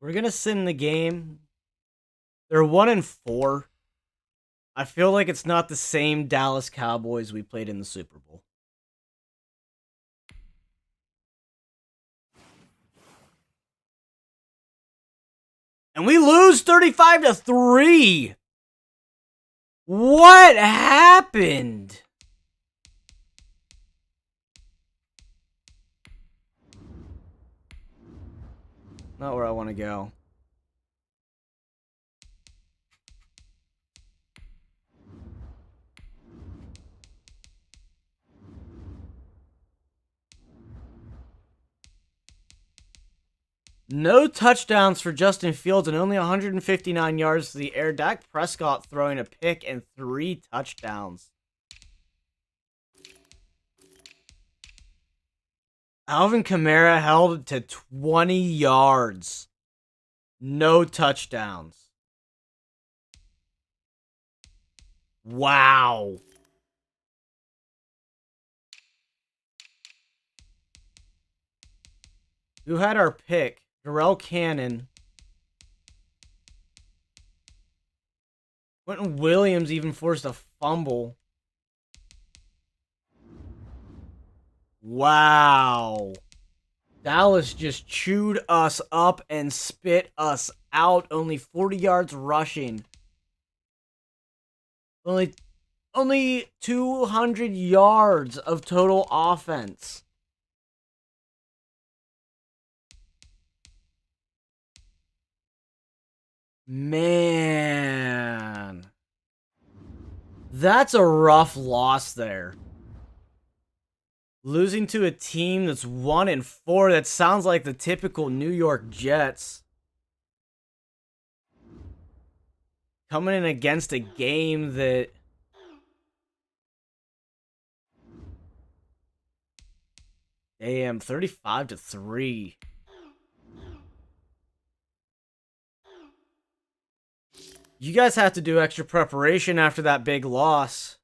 We're going to send the game. They're 1-4. I feel like it's not the same Dallas Cowboys we played in the Super Bowl. And we lose 35-3. What happened? Not where I want to go. No touchdowns for Justin Fields and only 159 yards to the air. Dak Prescott throwing a pick and 3 touchdowns. Alvin Kamara held to 20 yards. No touchdowns. Wow. Who had our pick? Darrell Cannon. Quentin Williams even forced a fumble. Wow. Dallas just chewed us up and spit us out. Only 40 yards rushing. Only 200 yards of total offense. Man. That's a rough loss there. Losing to a team that's 1-4, that sounds like the typical New York Jets. Coming in against a game that... Damn, 35-3. You guys have to do extra preparation after that big loss.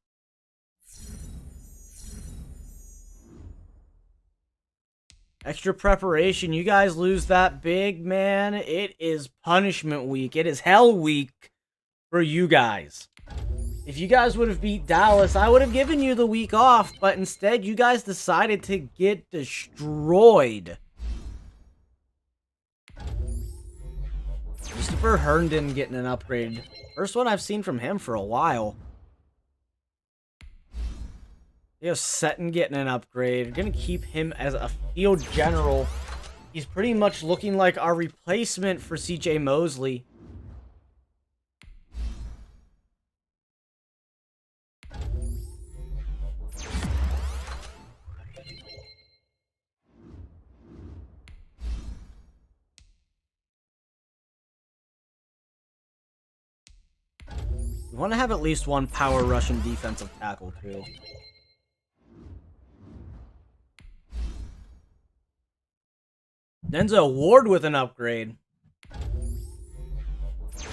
Extra preparation. You guys lose that big, man. It is punishment week. It is hell week for you guys. If you guys would have beat Dallas, I would have given you the week off, but instead you guys decided to get destroyed. Christopher Herndon getting an upgrade. First one I've seen from him for a while. Setton getting an upgrade. We're going to keep him as a field general. He's pretty much looking like our replacement for CJ Mosley. We want to have at least one power Russian defensive tackle, too. Denzel Ward with an upgrade.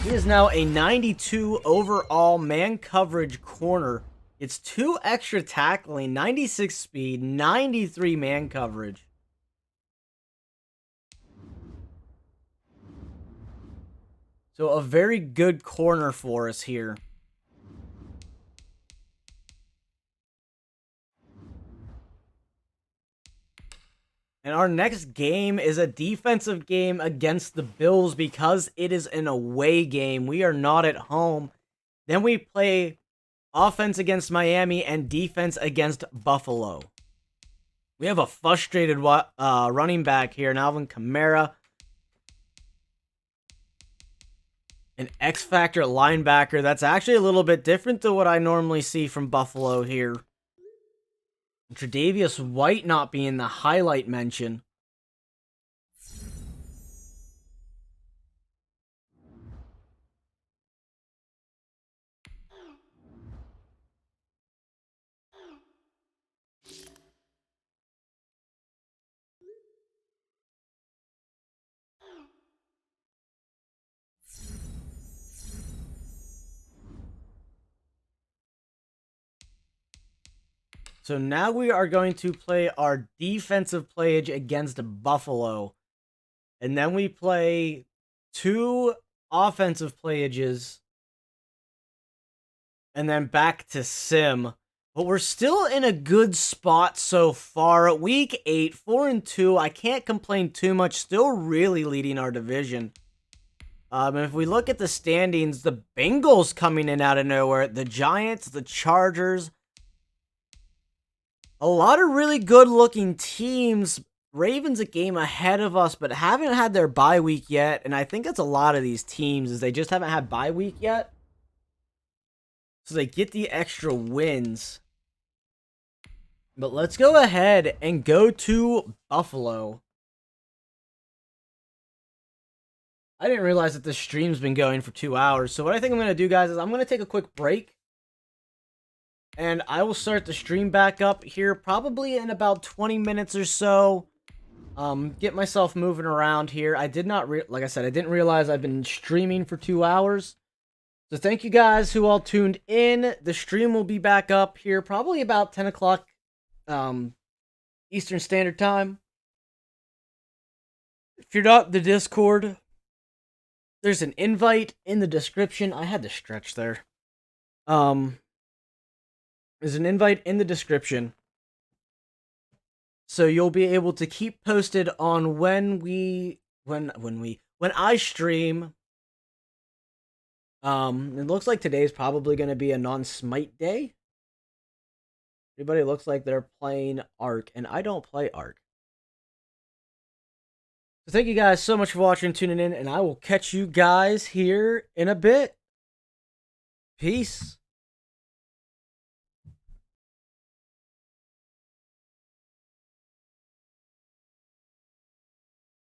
He is now a 92 overall man coverage corner. It's 2 extra tackling, 96 speed, 93 man coverage. So a very good corner for us here. And our next game is a defensive game against the Bills because it is an away game. We are not at home. Then we play offense against Miami and defense against Buffalo. We have a frustrated running back here, Alvin Kamara. An X-Factor linebacker. That's actually a little bit different to what I normally see from Buffalo here. Tre'Davious White not being the highlight mention. So now we are going to play our defensive playage against Buffalo. And then we play 2 offensive playages. And then back to Sim. But we're still in a good spot so far. Week 8, 4-2. I can't complain too much. Still really leading our division. And if we look at the standings, the Bengals coming in out of nowhere. The Giants, the Chargers. A lot of really good-looking teams. Ravens a game ahead of us, but haven't had their bye week yet. And I think that's a lot of these teams, is they just haven't had bye week yet. So they get the extra wins. But let's go ahead and go to Buffalo. I didn't realize that this stream's been going for 2 hours. So what I think I'm going to do, guys, is I'm going to take a quick break. And I will start the stream back up here probably in about 20 minutes or so. Get myself moving around here. I did not, like I said, I didn't realize I've been streaming for 2 hours. So thank you guys who all tuned in. The stream will be back up here probably about 10 o'clock Eastern Standard Time. If you're not in the Discord, there's an invite in the description. I had to stretch there. There's an invite in the description. So you'll be able to keep posted on when I stream. It looks like today's probably going to be a non-smite day. Everybody looks like they're playing Ark, and I don't play Ark. So thank you guys so much for watching, tuning in, and I will catch you guys here in a bit. Peace.